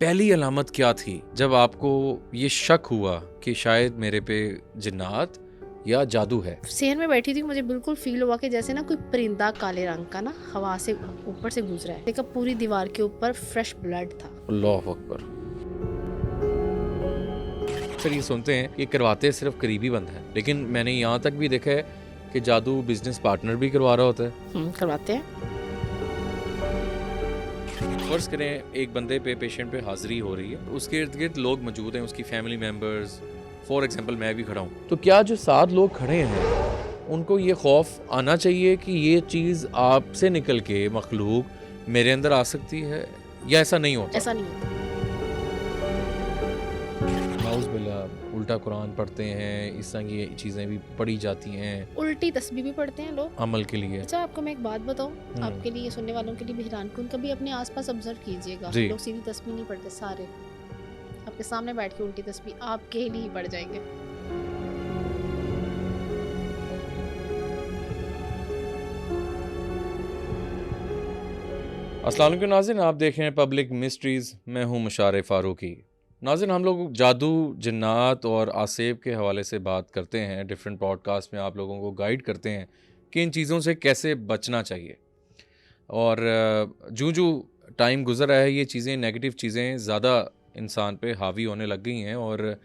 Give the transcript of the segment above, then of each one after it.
पहली अलामत क्या थी जब आपको ये शक हुआ कि शायद मेरे पे जिन्नात या जादू है? शहर में बैठी थी, मुझे बिल्कुल फील हुआ कि जैसे ना कोई परिंदा काले रंग का ना हवा से ऊपर से गुजरा है। देखा पूरी दीवार के ऊपर फ्रेश ब्लड था। अल्लाह अकबर। सर ये सुनते हैं कि करवाते सिर्फ करीबी बंद है, लेकिन मैंने यहाँ तक भी देखा है कि जादू बिजनेस पार्टनर भी करवा रहा होता है। करवाते हैं। फर्ज करें एक बंदे पे, पेशेंट पे हाजिरी हो रही है, उसके इर्द गिर्द लोग मौजूद हैं, उसकी फैमिली मेम्बर्स, फॉर एग्जांपल मैं भी खड़ा हूँ, तो क्या जो 7 लोग खड़े हैं उनको ये खौफ आना चाहिए कि ये चीज़ आपसे निकल के मखलूक मेरे अंदर आ सकती है, या ऐसा नहीं होता? ऐसा नहीं होता। नाउज़ुबिल्लाह, उल्टा कुरान पढ़ते हैं, इस तरह की चीज़ें भी पढ़ी जाती हैं उल्टी तस्बीह भी पढ़ते हैं लोग। अमल के लिए। अच्छा, आपको मैं एक बात बताऊं, आपके लिए, सुनने वालों के लिए भी हैरान कौन, कभी अपने आसपास ऑब्जर्व कीजिएगा, जी। लोग सीधी तस्बीह नहीं पढ़ते, सारे आपके सामने बैठ के उल्टी तस्बीह आपके लिए ही पढ़ जाएंगे। अस्सलाम वालेकुम नाज़रीन, आप देख रहे हैं पब्लिक मिस्ट्रीज़, मैं हूं मुशारे फ़ारूकी। नाज़रीन, हम लोग जादू, जिन्नात और आसेब के हवाले से बात करते हैं, डिफरेंट पॉडकास्ट में आप लोगों को गाइड करते हैं कि इन चीज़ों से कैसे बचना चाहिए। और जूं टाइम गुज़र रहा है, ये चीज़ें, नेगेटिव चीज़ें ज़्यादा इंसान पे हावी होने लग गई हैं, और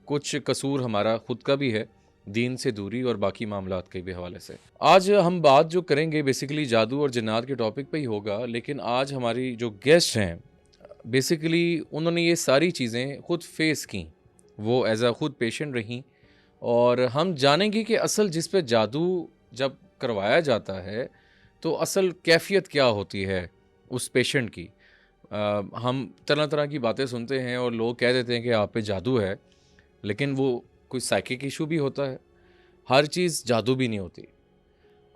कुछ कसूर हमारा ख़ुद का भी है, दीन से दूरी और बाकी मामलात के भी हवाले से। आज हम बात जो करेंगे बेसिकली जादू और जिन्नात के टॉपिक पे ही होगा, लेकिन आज हमारी जो गेस्ट हैं बेसिकली उन्होंने ये सारी चीज़ें ख़ुद फेस की, वो एज़ अ ख़ुद पेशेंट रहीं, और हम जानेंगे कि असल जिस पे जादू जब करवाया जाता है तो असल कैफ़ियत क्या होती है उस पेशेंट की। हम तरह तरह की बातें सुनते हैं और लोग कह देते हैं कि आप पे जादू है, लेकिन वो कोई साइकिक इशू भी होता है, हर चीज़ जादू भी नहीं होती।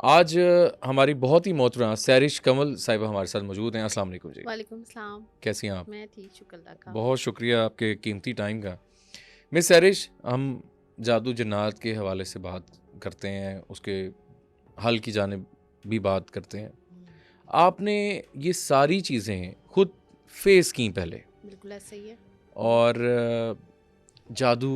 आज हमारी बहुत ही मोहतरमा सैरिश कमल साहिबा हमारे साथ मौजूद हैं। अस्सलाम वालेकुम जी। वालेकुम सलाम। कैसी हैं आप? मैं ठीक, शुक्र अल्लाह का। बहुत शुक्रिया आपके कीमती टाइम का। मिस सैरिश, हम जादू जिन्नात के हवाले से बात करते हैं, उसके हल की जानिब भी बात करते हैं। आपने ये सारी चीज़ें खुद फेस की पहले, बिल्कुल ऐसा ही है। और जादू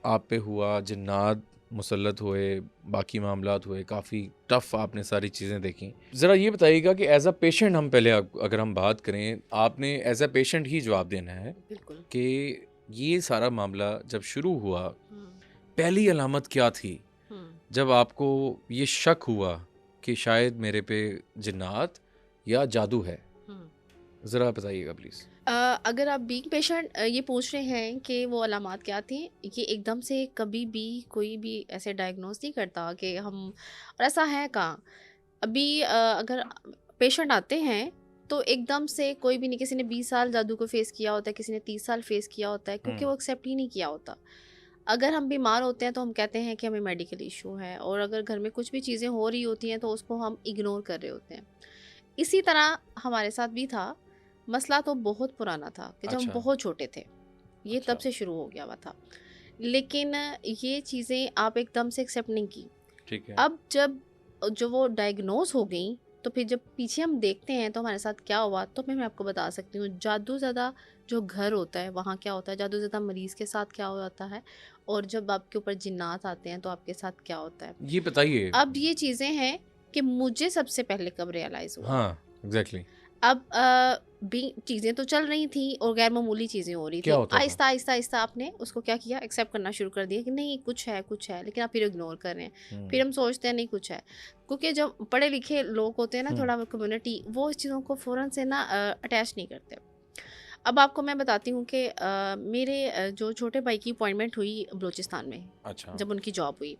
आप पे हुआ, जिन्नात मुसल्लत हुए, बाकी मामलात हुए, काफ़ी टफ़ आपने सारी चीज़ें देखी। ज़रा ये बताइएगा कि एज़ अ पेशेंट, हम पहले अगर हम बात करें, आपने एज़ अ पेशेंट ही जवाब देना है बिल्कुल। कि ये सारा मामला जब शुरू हुआ, पहली अलामत क्या थी जब आपको ये शक हुआ कि शायद मेरे पे जिन्नात या जादू है? ज़रा बताइएगा प्लीज़। अगर आप बीइंग पेशेंट ये पूछ रहे हैं कि वो अलामात क्या थी, ये एकदम से कभी भी कोई भी ऐसे डायग्नोस नहीं करता कि हम, और ऐसा है कहाँ अभी। अगर पेशेंट आते हैं तो एकदम से कोई भी नहीं, किसी ने 20 साल जादू को फेस किया होता है, किसी ने 30 साल फेस किया होता है, क्योंकि वो एक्सेप्ट ही नहीं किया होता। अगर हम बीमार होते हैं तो हम कहते हैं कि हमें मेडिकल इशू है, और अगर घर में कुछ भी चीज़ें हो रही होती हैं तो उसको हम इग्नोर कर रहे होते हैं। इसी तरह हमारे साथ भी था। मसला तो बहुत पुराना था कि जब हम अच्छा। बहुत छोटे थे, ये अच्छा। तब से शुरू हो गया हुआ था। लेकिन ये चीज़ें आप एकदम से एक्सेप्ट नहीं की। ठीक है। अब जब जो वो डायग्नोस हो गई, तो फिर जब पीछे हम देखते हैं तो हमारे साथ क्या हुआ, तो मैं आपको बता सकती हूँ। जादू ज़्यादा जो घर होता है वहाँ क्या होता है, जादू ज़्यादा मरीज़ के साथ क्या होता है, और जब आपके ऊपर जिन्नात आते हैं तो आपके साथ क्या होता है। ये बताइए। अब ये चीज़ें हैं कि मुझे सबसे पहले कब रियलाइज़ हुआ। हाँ, एग्जैक्टली। अब भी चीज़ें तो चल रही थी और गैर मामूली चीज़ें हो रही थी। क्या होता था? आहिस्ता आहिस्ता आहिस्ता आपने उसको क्या किया, एक्सेप्ट करना शुरू कर दिया कि नहीं कुछ है कुछ है, लेकिन आप फिर इग्नोर कर रहे हैं। फिर हम सोचते हैं नहीं कुछ है, क्योंकि जब पढ़े लिखे लोग होते हैं ना, थोड़ा कम्युनिटी, वो इस चीज़ों को फ़ौरन से ना अटैच नहीं करते। अब आपको मैं बताती हूँ कि मेरे जो छोटे भाई की अपॉइंटमेंट हुई बलूचिस्तान में। अच्छा। जब उनकी जॉब हुई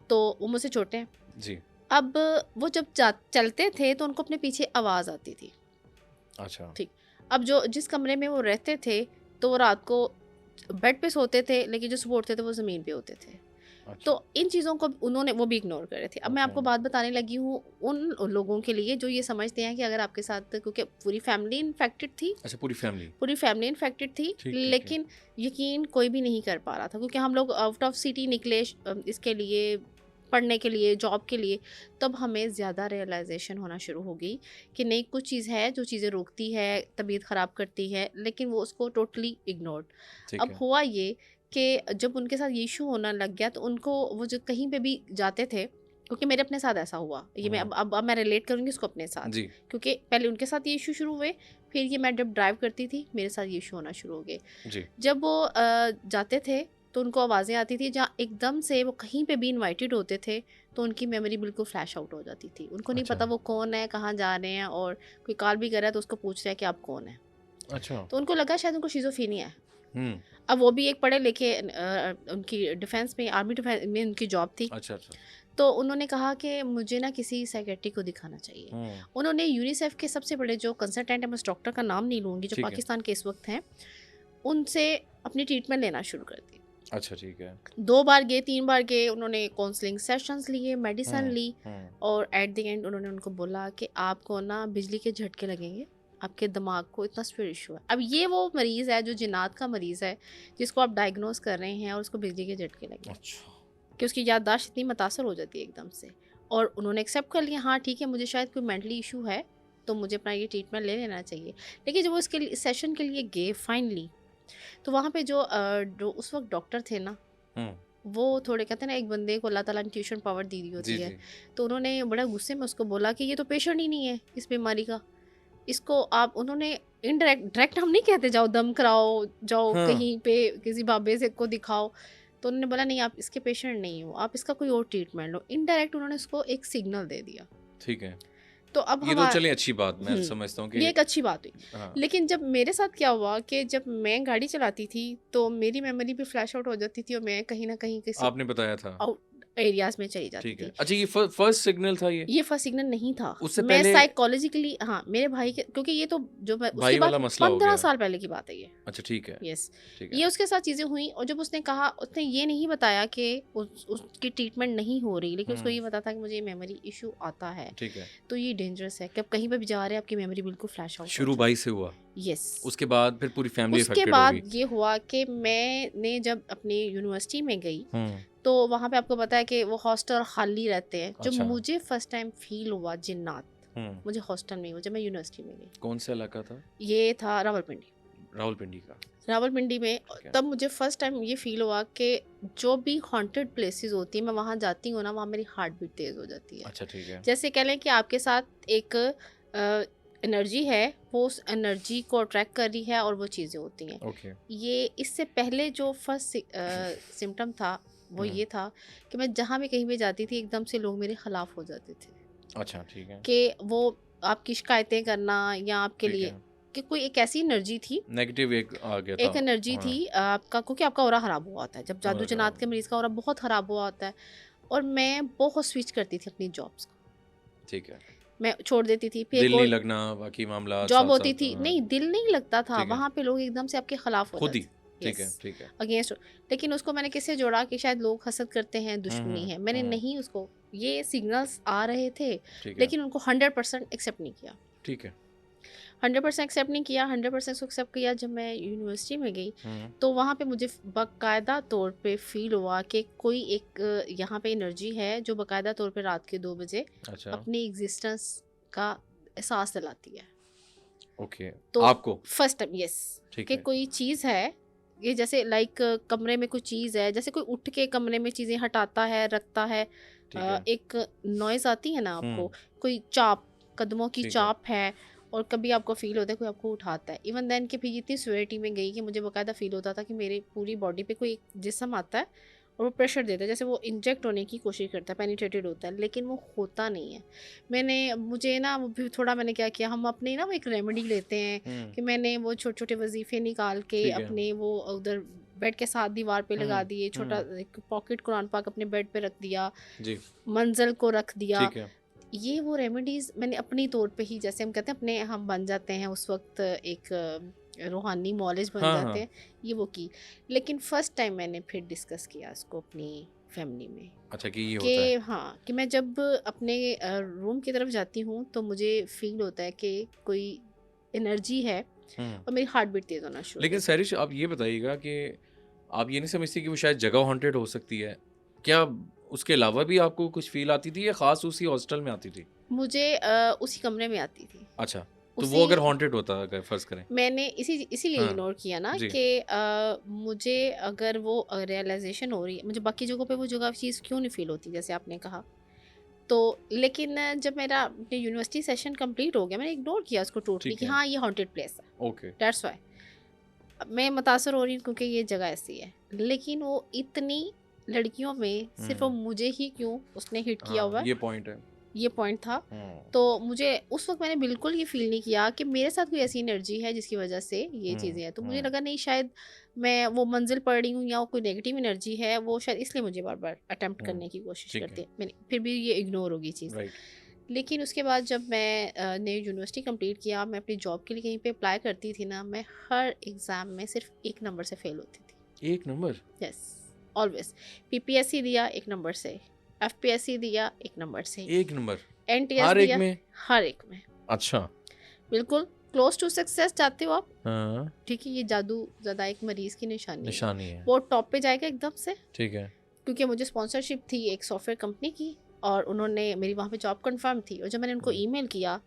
तो वो मुझसे छोटे हैं। जी। अब वो जब चलते थे तो उनको अपने पीछे आवाज़ आती थी। अच्छा। ठीक। अब जो जिस कमरे में वो रहते थे, तो वो रात को बेड पे सोते थे, लेकिन जो सोते थे वो ज़मीन पे होते थे। अच्छा। तो इन चीज़ों को उन्होंने, वो भी इग्नोर कर रहे थे। अब मैं आपको ओके। बात बताने लगी हूँ उन लोगों के लिए जो ये समझते हैं कि अगर आपके साथ, क्योंकि पूरी फैमिली इन्फेक्टेड थी, अच्छा, पूरी फैमिली। पूरी फैमिली इन्फेक्टेड थी, ठीक, ठीक, ठीक। लेकिन यकीन कोई भी नहीं कर पा रहा था, क्योंकि हम लोग आउट ऑफ सिटी निकले इसके लिए पढ़ने के लिए, जॉब के लिए, तब हमें ज़्यादा रियलाइजेशन होना शुरू हो गई कि नहीं, कुछ चीज़ है जो चीज़ें रोकती है, तबीयत ख़राब करती है, लेकिन वो उसको टोटली इग्नोर्ड। ठीक अब है। हुआ ये कि जब उनके साथ ये इशू होने लग गया, तो उनको वो जो कहीं पे भी जाते थे, क्योंकि मेरे अपने साथ ऐसा हुआ, ये मैं हुँ, अब मैं रिलेट करूँगी इसको अपने साथ, जी, क्योंकि पहले उनके साथ ये इशू शुरू हुए, फिर ये मैं जब ड्राइव करती थी मेरे साथ ये इशू होना शुरू हो गए। जी। जब वो जाते थे तो उनको आवाज़ें आती थी, जहाँ एकदम से वो कहीं पे भी इनवाइटेड होते थे तो उनकी मेमोरी बिल्कुल फ्लैश आउट हो जाती थी। उनको नहीं अच्छा, पता वो कौन है, कहाँ जा रहे हैं, और कोई कॉल भी कर रहा है तो उसको पूछ रहे हैं कि आप कौन हैं। अच्छा। तो उनको लगा शायद उनको शिज़ोफ्रेनिया है। हुँ, अब वो भी एक पढ़े लिखे, उनकी डिफेंस में, आर्मी डिफेंस में उनकी जॉब थी। अच्छा, अच्छा। तो उन्होंने कहा कि मुझे ना किसी साइकियाट्रिस्ट को दिखाना चाहिए। हुँ, उन्होंने यूनिसेफ के सबसे बड़े जो कंसल्टेंट है, मैं उस डॉक्टर का नाम नहीं लूँगी, जो ठीक है। पाकिस्तान के इस वक्त हैं, उनसे अपनी ट्रीटमेंट लेना शुरू कर दी। अच्छा, ठीक है। 2 बार गए, 3 बार गए, उन्होंने काउंसलिंग सेशंस लिए, मेडिसिन हुँ, ली, हुँ, और एट द एंड उन्होंने उनको बोला कि आपको ना बिजली के झटके लगेंगे, आपके दिमाग को इतना स्पीड इशू है। अब ये वो मरीज़ है जो जिन्नात का मरीज़ है, जिसको आप डायग्नोस कर रहे हैं और उसको बिजली के झटके लगे, अच्छा। कि उसकी याददाश्त इतनी मुतासर हो जाती है एकदम से। और उन्होंने एक्सेप्ट कर लिया, हाँ ठीक है, मुझे शायद कोई मेंटली इशू है, तो मुझे अपना ये ट्रीटमेंट ले लेना चाहिए। लेकिन जब वो इसके लिए सेशन के लिए गए फाइनली, तो वहाँ पे जो उस वक्त डॉक्टर थे ना, हुँ, वो थोड़े, कहते हैं ना, एक बंदे को अल्लाह ताला ने ट्यूशन पावर दी दी जी, होती है, जी। तो उन्होंने बड़ा गुस्से में उसको बोला कि ये तो पेशेंट ही नहीं है इस बीमारी का, इसको आप, उन्होंने इनडायरेक्ट, डायरेक्ट हम नहीं कहते जाओ दम कराओ, जाओ हाँ, कहीं पे किसी बाबे से को दिखाओ, तो उन्होंने बोला नहीं, आप इसके पेशेंट नहीं हो, आप इसका कोई और ट्रीटमेंट लो। इनडायरेक्ट उन्होंने उसको एक सिग्नल दे दिया। ठीक है। तो अब ये तो हमारा, चलिए अच्छी बात मैं समझता हूँ कि ये एक अच्छी बात हुई। हाँ, लेकिन जब मेरे साथ क्या हुआ कि जब मैं गाड़ी चलाती थी तो मेरी मेमोरी भी फ्लैश आउट हो जाती थी, और मैं कहीं ना कहीं किसी आपने बताया था। आउट एरियाज में चली जाती ठीक है। थी। अच्छा ये फर्स्ट सिग्नल था ये? ये फर्स्ट सिग्नल नहीं था। उससे मैं पहले साइकोलॉजिकली, हाँ, मेरे भाई के, क्योंकि ये तो जो मैं उसके भाई बाद वाला मसला हो 15 गया। साल पहले की बात है ये। अच्छा ठीक है, यस, ठीक है। ये उसके साथ चीज़ें हुई, और जब उसने कहा, उसने ये नहीं बताया कि उसकी ट्रीटमेंट नहीं हो रही, लेकिन उसको हुँ, ये पता था कि मुझे मेमोरी इशू आता है, ठीक है। तो ये डेंजरस है कि आप कहीं पे भी जा रहे हैं, आपकी मेमोरी बिल्कुल फ्लैश आउट हो शुरू जाए। भाई से हुआ। यस। उसके बाद फिर पूरी फैमिली उसके अफेक्टेड बाद होगी। ये हुआ कि मैंने जब अपनी यूनिवर्सिटी में गई, हुँ, तो वहाँ पे आपको पता है कि वो हॉस्टल खाली रहते हैं। जब अच्छा। मुझे फर्स्ट टाइम फील हुआ जिन्नात, हुँ, मुझे हॉस्टल में हुआ जब मैं यूनिवर्सिटी में गई। कौन सा इलाका था? ये था रावलपिंडी। रावलपिंडी का। रावलपिंडी में ठीक है। तब मुझे फर्स्ट टाइम ये फील हुआ कि जो भी हॉन्टेड प्लेसेस होती हैं, मैं वहाँ जाती हूँ ना, वहाँ मेरी हार्ट बीट तेज़ हो जाती है। अच्छा ठीक है। जैसे कह लें कि आपके साथ एक एनर्जी है, वो उस एनर्जी को अट्रैक्ट कर रही है, और वो चीज़ें होती हैं। ओके। ये इससे पहले जो फर्स्ट सिम्टम था वो हुँ, ये था कि मैं जहाँ भी कहीं भी जाती थी, एकदम से लोग मेरे ख़िलाफ़ हो जाते थे, अच्छा ठीक है। कि वो आपकी शिकायतें करना, या आपके ठीक लिए, है। कि कोई एक ऐसी एनर्जी थी, नेगेटिव एक आ गया था। एक एनर्जी थी हाँ, आपका, क्योंकि आपका ऑरा ख़राब हुआ होता है जब जादू और जनात के मरीज़ का ऑरा बहुत ख़राब हुआ होता है। और मैं बहुत स्विच करती थी अपनी जॉब्स को, ठीक है। मैं छोड़ देती थी, फिर एक दिल नहीं और लगना, बाकी मामलात जॉब होती साथ-साथ थी, हाँ, नहीं दिल नहीं लगता था, ठीक है। वहाँ पे लोग एकदम से आपके ख़िलाफ़ हो खुद ही? जाते थे। ठीक है, यस, ठीक है। अगेंस्ट। लेकिन उसको मैंने किससे जोड़ा कि शायद लोग हसद करते हैं, हुँ, दुश्मनी हुँ, है, मैंने हुँ, नहीं, उसको ये सिग्नल्स आ रहे थे, ठीक है, लेकिन उनको 100% एक्सेप्ट नहीं किया। ठीक है। 100% एक्सेप्ट नहीं किया, 100% उसको एक्सेप्ट किया जब मैं यूनिवर्सिटी में गई, हुँ, तो वहाँ पे मुझे बाकायदा तौर पे फ़ील हुआ कि कोई एक यहाँ पे एनर्जी है जो बाकायदा तौर पे रात के 2 बजे अच्छा, अपनी एग्जिस्टेंस का एहसास दिलाती है। ओके। तो आपको? फर्स्ट टाइम, यस, ठीक कि है, कोई चीज़ है, ये जैसे लाइक कमरे में कोई चीज़ है, जैसे कोई उठ के कमरे में चीज़ें हटाता है, रखता है, ठीक है। एक नॉइज़ आती है ना आपको, हुँ, कोई चाप, कदमों की ठीक है। चाप है, और कभी आपको फ़ील होता है कोई आपको उठाता है। इवन देन कि फिर इतनी सीवियरिटी में गई कि मुझे बाकायदा फ़ील होता था कि मेरे पूरी बॉडी पे कोई एक जिस्म आता है और वो प्रेशर देता है, जैसे वो इंजेक्ट होने की कोशिश करता है, पेनिट्रेटेड होता है, लेकिन वो होता नहीं है। मुझे ना वो भी थोड़ा, मैंने क्या किया, हम अपने ना वो एक रेमेडी लेते हैं, हुँ, कि मैंने वो छोटे-छोटे वज़ीफ़े निकाल के ठीक है। अपने वो उधर बेड के साथ दीवार पे लगा हुँ, दिए, छोटा हुँ, एक पॉकेट कुरान पाक अपने बेड पे रख दिया, जी, मंज़िल को रख दिया। ठीक है। ये वो रेमेडीज़ मैंने अपनी तौर पे ही, जैसे हम कहते हैं अपने, हम बन जाते हैं उस वक़्त एक रूहानी मौलिज बन हाँ, जाते हाँ। हैं, ये वो की। लेकिन फ़र्स्ट टाइम मैंने फिर डिस्कस किया इसको अपनी फैमिली में, अच्छा कि ये कि होता है। हाँ, कि मैं जब अपने रूम की तरफ जाती हूँ तो मुझे फ़ील होता है कि कोई एनर्जी है, हुँ, और मेरी हार्ट बीट तेज़ होना शुरू हो लेकिन जाती सैरिश आप ये बताइएगा कि आप ये नहीं समझती कि वो शायद जगह हॉन्टेड हो सकती है? क्या उसके अलावा भी आपको कुछ फील आती थी या खास उसी हॉस्टल में आती थी? मुझे उसी कमरे में आती थी। अच्छा, तो वो उसी अगर हॉन्टेड होता अगर फर्ज करें? मैंने इसीलिए हाँ इग्नोर किया ना जी। कि मुझे अगर वो रियलाइजेशन हो रही है, मुझे बाकी जगहों पे वो जगह चीज़ क्यों नहीं फील होती जैसे आपने कहा। तो लेकिन जब मेरा यूनिवर्सिटी सेशन कंप्लीट हो गया, मैंने इग्नोर किया उसको टोटली ठीक कि है। हाँ ये हॉन्टेड प्लेस है, ओके। दैट्स वाई मैं मुतासर हो रही हूँ क्योंकि ये जगह ऐसी है। लेकिन वो इतनी लड़कियों में सिर्फ वो मुझे ही क्यों उसने हिट किया हुआ हाँ, है, ये पॉइंट है। ये पॉइंट था। तो मुझे उस वक्त मैंने बिल्कुल ये फील नहीं किया कि मेरे साथ कोई ऐसी एनर्जी है जिसकी वजह से ये चीज़ें हैं। तो मुझे लगा नहीं, शायद मैं वो मंजिल पढ़ रही हूँ या वो कोई नेगेटिव एनर्जी है, वो शायद इसलिए मुझे बार बार अटेम्प्ट करने की कोशिश ठीक करती है। है। मैंने फिर भी ये इग्नोर होगी चीज़। राइट। लेकिन उसके बाद जब मैं ने यूनिवर्सिटी कंप्लीट किया, मैं अपनी जॉब के लिए कहीं पे अप्लाई करती थी ना, मैं हर एग्ज़ाम में सिर्फ 1 नंबर से फेल होती थी। 1 नंबर? Yes, always. पीपीएससी दिया 1 नंबर से, एफपीएससी दिया 1 नंबर से, 1 नंबर? एनटीएस हर एक दिया में? हर एक में। अच्छा। बिल्कुल क्लोज टू सक्सेस चाहते हो आप, हाँ, ठीक है, ये जादू ज़्यादा एक मरीज़ की निशानी है। निशानी है। वो टॉप पे जाएगा एकदम से, ठीक है। क्योंकि मुझे स्पॉन्सरशिप थी एक सॉफ्टवेयर कंपनी की और उन्होंने मेरी वहाँ पे जॉब कंफर्म थी। और जब मैंने उनको ईमेल किया,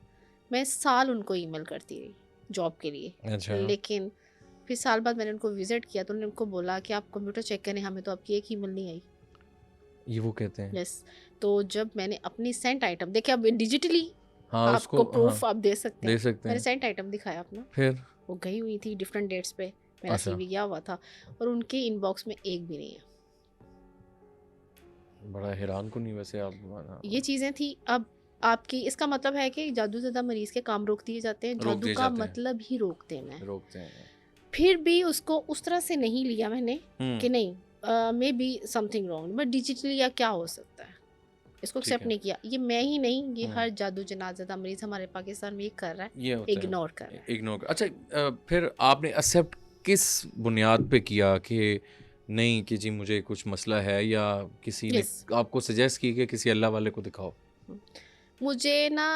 मैं साल उनको ईमेल करती रही जॉब के लिए। अच्छा। लेकिन फिर साल बाद मैंने उनको विजिट किया तो उन्होंने उनको बोला कि आप कंप्यूटर चेक करें, हमें तो आपकी एक ईमेल नहीं आई। ये वो कहते हैं? यस। तो जब मैंने अपनी सेंट आइटम देखिए, अब डिजिटली हाँ, आपको उसको प्रूफ हाँ, आप दे सकते दे हैं। सकते मैंने हैं। सेंट आइटम दिखाया अपना, फिर? वो गई हुई थी डिफरेंट डेट्स पे, मेरा अच्छा। सीवी गया हुआ था और उनके इनबॉक्स में एक भी नहीं है। बड़ा हैरान कुन वैसे आप। हाँ, ये चीज़ें थी। अब आपकी इसका मतलब है कि जादू ज़्यादा मरीज़ के काम रोक दिए जाते हैं। रोक जादू दिए का जाते हैं। मतलब ही रोक देना है। रोकते हैं। फिर भी उसको उस तरह से नहीं लिया मैंने कि हुँ, नहीं, may be something wrong, but digitally या क्या हो सकता है, इसको ठीक एक्सेप्ट है। नहीं किया। ये मैं ही नहीं, ये हुँ, हर जादू जनाज़दा मरीज़ हमारे पाकिस्तान में ये कर रहा है, ये होता है। इग्नोर कर रहा है। इग्नोर अच्छा फिर आपने एक्सेप्ट किस बुनियाद पे किया कि नहीं कि जी मुझे कुछ मसला है या किसी ने यस। आपको सजेस्ट की कि किसी अल्लाह वाले को दिखाओ? मुझे ना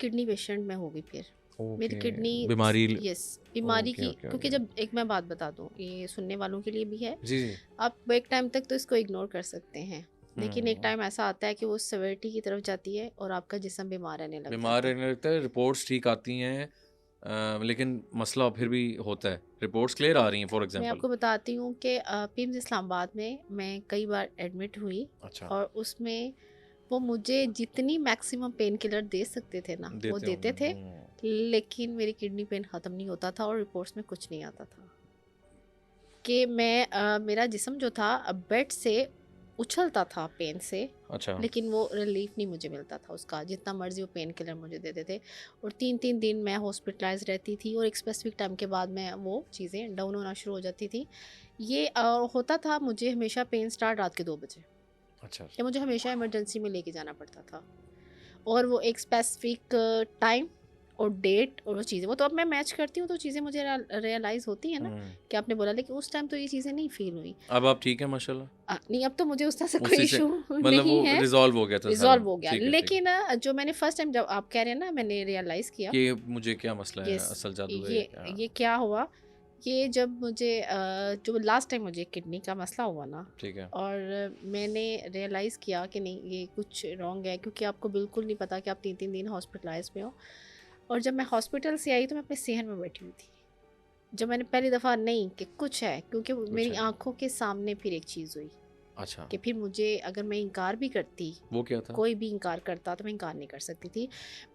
किडनी पेशेंट में हो गई फिर। मेरी ओके, किडनी, बीमारी यस, बीमारी ओके, की, ओके, क्योंकि ओके। जब एक मैं बात बता दूं, ये सुनने वालों के लिए भी है। जी, जी। आप एक टाइम तक तो इसको इग्नोर कर सकते हैं, लेकिन एक हुँ, टाइम ऐसा आता है कि वो सेवेरिटी की तरफ जाती है और आपका जिस्म बीमार रहने लग बीमार जाता है। रहने लगता है, रिपोर्ट्स ठीक आती हैं लेकिन मसला फिर भी होता है। रिपोर्ट्स क्लियर आ रही हैं फॉर मैं एग्ज़ाम्पल। आपको बताती हूँ कि पिम्स इस्लामाबाद में मैं कई बार एडमिट हुई अच्छा, और उसमें वो मुझे जितनी मैक्सिमम पेन किलर दे सकते थे ना वो देते देते होंगे। थे, लेकिन मेरी किडनी पेन ख़त्म नहीं होता था और रिपोर्ट्स में कुछ नहीं आता था कि मैं मेरा जिस्म जो था बेड से उछलता था पेन से, अच्छा, लेकिन वो रिलीफ नहीं मुझे मिलता था उसका, जितना मर्जी वो पेन किलर मुझे देते थे। और 3-3 दिन मैं हॉस्पिटलाइज रहती थी और एक स्पेसिफिक टाइम के बाद में वो चीज़ें डाउन होना शुरू हो जाती थी। ये होता था मुझे हमेशा पेन स्टार्ट रात के 2 बजे, अच्छा। या मुझे हमेशा इमरजेंसी में लेके जाना पड़ता था। और वो एक स्पेसिफिक टाइम और डेट और वो चीज़ें, वो तो अब मैं मैच करती हूँ तो चीज़ें मुझे रियलाइज़ होती हैं ना हुँ, कि आपने बोला, लेकिन उस टाइम तो ये चीज़ें नहीं फील हुई। अब आप ठीक हैं माशाल्लाह? नहीं, अब तो मुझे उस तरह से कोई उसी से इशू मतलब नहीं वो है, रिज़ॉल्व हो गया था सारा? रिज़ॉल्व हो गया। ठीक है, ठीक है। लेकिन जो मैंने फर्स्ट टाइम, जब आप कह रहे हैं ना, मैंने रियलाइज़ किया, कि मुझे क्या मसला है, यस, असल जादू है ये या क्या? ये क्या हुआ, ये जब मुझे जो लास्ट टाइम मुझे किडनी का मसला हुआ ना, ठीक है। और मैंने रियलाइज़ किया कि नहीं ये कुछ रॉन्ग है, क्योंकि आपको बिल्कुल नहीं पता कि आप 3-3 दिन हॉस्पिटलाइज में हो। और जब मैं हॉस्पिटल से आई तो मैं अपने सेहन में बैठी हुई थी, जब मैंने पहली दफ़ा नहीं कि कुछ है, क्योंकि कुछ मेरी है। आंखों के सामने फिर एक चीज़ हुई अच्छा, कि फिर मुझे, अगर मैं इनकार भी करती, वो क्या था? कोई भी इनकार करता तो मैं इनकार नहीं कर सकती थी।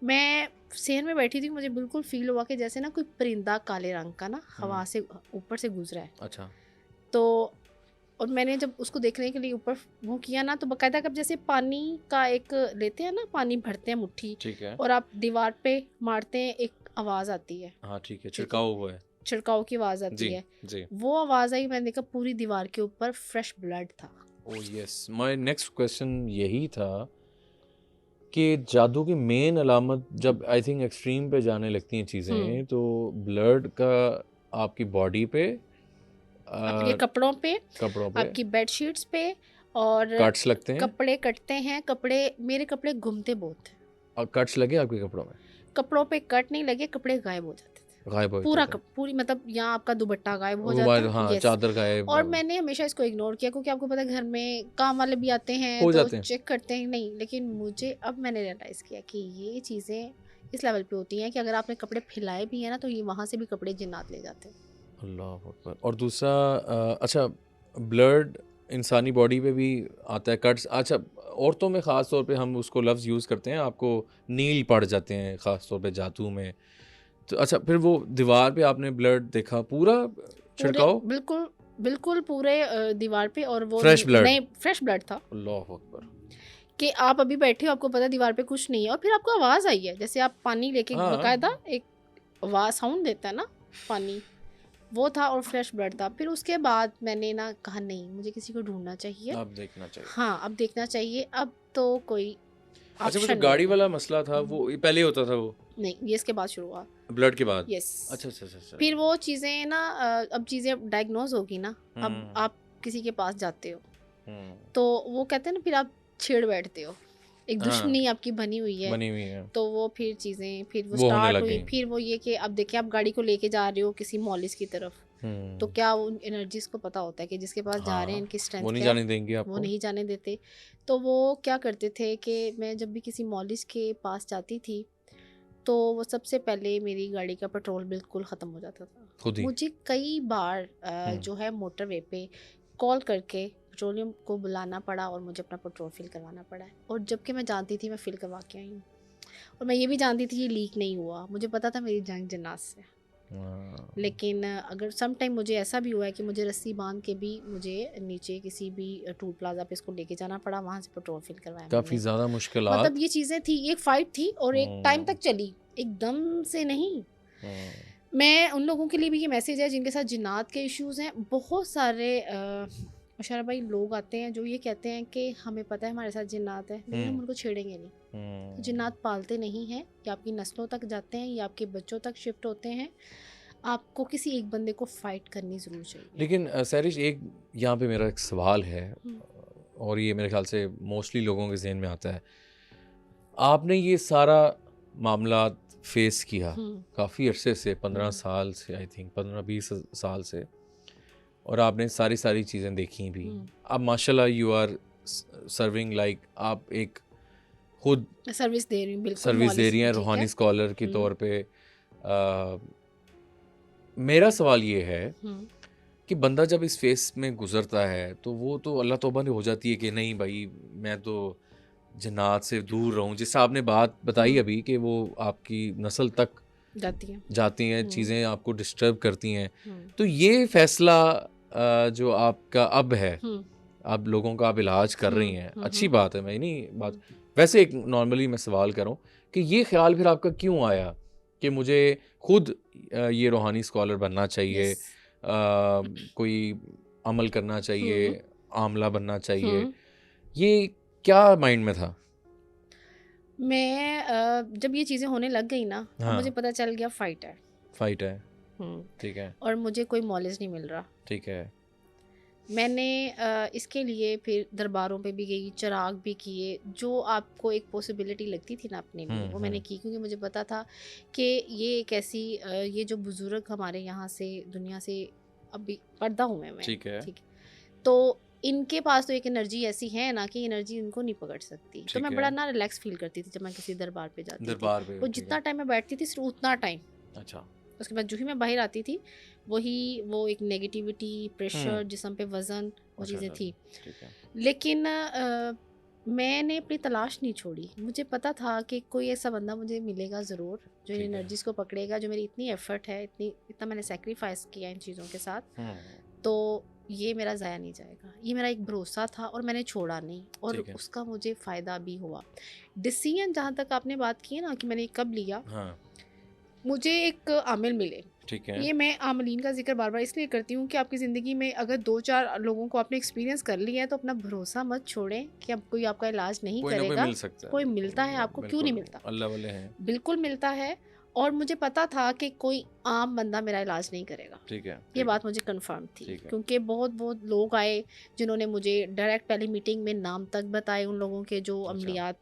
मैं सेहन में बैठी थी, मुझे बिल्कुल फ़ील हुआ कि जैसे ना कोई परिंदा काले रंग का ना हवा हुँ, से ऊपर से गुजरा है। अच्छा, तो और मैंने जब उसको देखने के लिए ऊपर वो किया ना, तो बाकायदा कब जैसे पानी का एक लेते हैं ना, पानी भरते हैं मुट्ठी ठीक है। और आप दीवार पे मारते हैं, एक आवाज़ आती है, हाँ, ठीक है, ठीक है, छिड़काव हुआ है। छिड़काव की आवाज़ आती जी, है। जी। वो आवाज़ आई, मैंने देखा पूरी दीवार के ऊपर फ्रेश ब्लड था। Oh yes, my next question यही था कि जादू की मेन अलामत जब आई थिंक एक्सट्रीम पे जाने लगती हैं चीज़ें, तो ब्लड का आपकी बॉडी पे आपके अ, कपड़ों पे, कपड़ों पे आपकी बेडशीट्स पे, और कट्स लगते हैं कपड़े कटते हैं, कपड़े, मेरे कपड़े घूमते बहुत थे। और कट्स लगे आपके कपड़ों में? कपड़ों पे कट नहीं लगे, कपड़े गायब हो जाते थे। गायब हो पूरा जाता है। पूरी मतलब यहाँ आपका दुपट्टा गायब हो वो जाता है। हाँ, यस। चादर गायब और मैंने हमेशा इसको इग्नोर किया क्योंकि आपको पता है घर में काम वाले भी आते हैं हो तो जाते हैं। चेक करते हैं नहीं, लेकिन मुझे अब मैंने रियलाइज़ किया कि ये चीज़ें इस लेवल पे होती हैं कि अगर आपने कपड़े फैलाए भी हैं ना तो ये वहाँ से भी कपड़े जिन्नात ले जाते हैं। अल्लाह अकबर। और दूसरा अच्छा, ब्लड इंसानी बॉडी पे भी आता है, कट्स। अच्छा, औरतों में ख़ास तौर पे हम उसको लफ्ज़ यूज़ करते हैं, आपको नील पड़ जाते हैं ख़ास तौर पे जादू में। तो अच्छा, फिर वो दीवार पे आपने ब्लड देखा पूरा पूरे छिड़काव, बिल्कुल बिल्कुल पूरे दीवार पे, और वो फ्रेश ब्लड। नए फ्रेश ब्लड था अल्लाह अकबर। कि आप अभी बैठे हो, आपको पता है दीवार पे कुछ नहीं है, और फिर आपको आवाज़ आई है जैसे आप पानी लेके हाँ, बकायदा एक आवाज़ साउंड देता है ना पानी, वो था और फ्रेश ब्लड था। फिर उसके बाद मैंने ना कहा नहीं, मुझे किसी को ढूंढना चाहिए। आप देखना चाहिए। हाँ, अब देखना चाहिए, अब तो कोई अच्छा, वो जो ऑप्शन नहीं गाड़ी है। वाला मसला था वो ये पहले होता था, वो नहीं, ये इसके बाद शुरू हुआ। ब्लड के बाद? यस। अच्छा, अच्छा, अच्छा, अच्छा। फिर वो चीज़ें ना अब चीज़ें डायग्नोज होगी ना, अब हुँ, आप किसी के पास जाते हो हुँ। तो वो कहते हैं ना, फिर आप छेड़ बैठते हो, एक हाँ, दुश्मनी आपकी बनी हुई है। बनी हुई है। तो वो फिर चीज़ें फिर वो वो होने स्टार्ट लग हुई। गई। फिर वो ये कि अब देखिए आप गाड़ी को लेके जा रहे हो किसी मॉलिस की तरफ, तो हुँ। क्या उन एनर्जीज़ को पता होता है कि जिसके पास जा रहे हैं हाँ, इनकी स्ट्रेंथ वो नहीं क्या है? जाने देंगे वो आपको। नहीं जाने देते। तो वो क्या करते थे कि मैं जब भी किसी मॉलिस के पास जाती थी तो वो सबसे पहले मेरी गाड़ी का पेट्रोल बिल्कुल ख़त्म हो जाता था। खुद ही। मुझे कई बार हुँ। जो है मोटरवे पे कॉल करके पेट्रोलियम को बुलाना पड़ा और मुझे अपना पेट्रोल फिल करवाना पड़ा है, और जबकि मैं जानती थी मैं फिल करवा के आई हूँ, और मैं ये भी जानती थी ये लीक नहीं हुआ, मुझे पता था मेरी जंग जन्नात से। हाँ, लेकिन अगर सम टाइम मुझे ऐसा भी हुआ है कि मुझे रस्सी बांध के भी मुझे नीचे किसी भी टूल प्लाजा पे इसको लेके जाना पड़ा, वहाँ से पेट्रोल फिल करवाया काफ़ी मैंने। ज़्यादा मतलब मुश्किलात। ये चीज़ें थी, एक फाइट थी और एक टाइम हुँ, तक चली, एकदम से नहीं। हुँ, मैं उन लोगों के लिए भी ये मैसेज है जिनके साथ जिन्नात के इश्यूज़ हैं। बहुत सारे मुशर्रफ भाई लोग आते हैं जो ये कहते हैं कि हमें पता है हमारे साथ जिन्नात है, लेकिन हम हुँ, उनको छेड़ेंगे नहीं। तो हुँ। जिन्नात पालते नहीं हैं, ये आपकी नस्लों तक जाते हैं, ये आपके बच्चों तक शिफ्ट होते हैं। आपको किसी एक बंदे को फ़ाइट करनी ज़रूर चाहिए। लेकिन सैरिश, एक यहाँ पे मेरा एक सवाल है, हुँ, और ये मेरे ख़्याल से मोस्टली लोगों के ज़हन में आता है। आपने ये सारा मामलात फ़ेस किया हुँ, काफ़ी अरसे से, 15 हुँ, साल से, आई थिंक 15-20 साल से, और आपने सारी चीज़ें देखी भी। हुँ। अब माशाल्लाह यू आर सर्विंग, लाइक आप एक खुद मैं सर्विस दे रही हूँ बिल्कुल सर्विस दे मॉलिस रही में, हैं ठीक है। रूहानी स्कॉलर के हुँ, तौर पे। मेरा सवाल ये है हुँ, कि बंदा जब इस फेस में गुजरता है तो वो तो अल्लाह तौबा हो जाती है कि नहीं भाई, मैं तो जन्नात से दूर रहूं। जैसे आपने बात बताई हुँ, अभी कि वो आपकी नस्ल तक जाती हैं। जाती हैं, हुँ, चीज़ें आपको डिस्टर्ब करती हैं। हुँ, तो ये फैसला जो आपका अब है, हुँ, अब लोगों का आप इलाज कर रही हुँ, हैं, हुँ, अच्छी हुँ, बात है, मैं नहीं बात। हुँ। वैसे एक नॉर्मली मैं सवाल कर रहा हूँ कि ये ख्याल फिर आपका क्यों आया कि मुझे खुद ये रूहानी स्कॉलर बनना चाहिए, यस। कोई अमल करना चाहिए, हुँ, आमला बनना चाहिए? हुँ। ये क्या माइंड में था? मैं जब ये चीज़ें होने लग गई ना, अब मुझे हाँ, पता चल गया फ़ाइट है। फाइट है। हुँ, ठीक है, और मुझे कोई मॉलेज नहीं मिल रहा। ठीक है। मैंने इसके लिए फिर दरबारों पे भी गई, चिराग भी किए, जो आपको एक पॉसिबिलिटी लगती थी ना अपने लिए, हुँ, वो मैंने हुँ। की क्योंकि मुझे पता था कि ये एक ऐसी ये जो बुज़ुर्ग हमारे यहाँ से दुनिया से अभी पर्दा हूँ मैं, ठीक है, ठीक है। तो इनके पास तो एक एनर्जी ऐसी है ना कि एनर्जी इनको नहीं पकड़ सकती। तो ठीक मैं है। बड़ा ना रिलैक्स फ़ील करती थी जब मैं किसी दरबार पे जाती थी। दरबार पे, वो ठीक जितना है। टाइम मैं बैठती थी सिर्फ़ उतना टाइम, अच्छा। उसके बाद जो ही मैं बाहर आती थी, वही वो एक नेगेटिविटी, हुँ। प्रेशर, जिस्म पे वज़न, वो अच्छा, चीज़ें अच्छा, थी। अच्छा। ठीक है। लेकिन मैंने अपनी तलाश नहीं छोड़ी। मुझे पता था कि कोई ऐसा बंदा मुझे मिलेगा ज़रूर, जो इन ठीक है। एनर्जीज़ को पकड़ेगा, जो मेरी इतनी एफ़र्ट है, इतना मैंने सैक्रिफ़ाइस किया इन चीज़ों के साथ, हुँ, तो ये मेरा ज़ाया नहीं जाएगा। ये मेरा एक भरोसा था और मैंने छोड़ा नहीं, और ठीक है। उसका मुझे फ़ायदा भी हुआ। डिसीज़न जहाँ तक आपने बात की है ना कि मैंने कब लिया, हाँ, मुझे एक आमिल मिले। ठीक है। ये मैं आमलीन का ज़िक्र बार-बार इसलिए करती हूँ कि आपकी ज़िंदगी में अगर 2-4 लोगों को आपने एक्सपीरियंस कर लिया है तो अपना भरोसा मत छोड़ें कि अब कोई आपका इलाज नहीं कोई ना कोई करेगा। मिल सकता है, कोई बिल्कुल, मिलता है आपको, क्यों नहीं बिल्कुल, मिलता? अल्लाह वाले हैं। बिल्कुल मिलता है, और मुझे पता था कि कोई आम बंदा मेरा इलाज नहीं करेगा। ठीक है, ये ठीक है, बात मुझे कन्फर्म थी ठीक है। क्योंकि बहुत-बहुत लोग आए जिन्होंने मुझे डायरेक्ट पहली मीटिंग में नाम तक बताए उन लोगों के जो अच्छा। अमलियात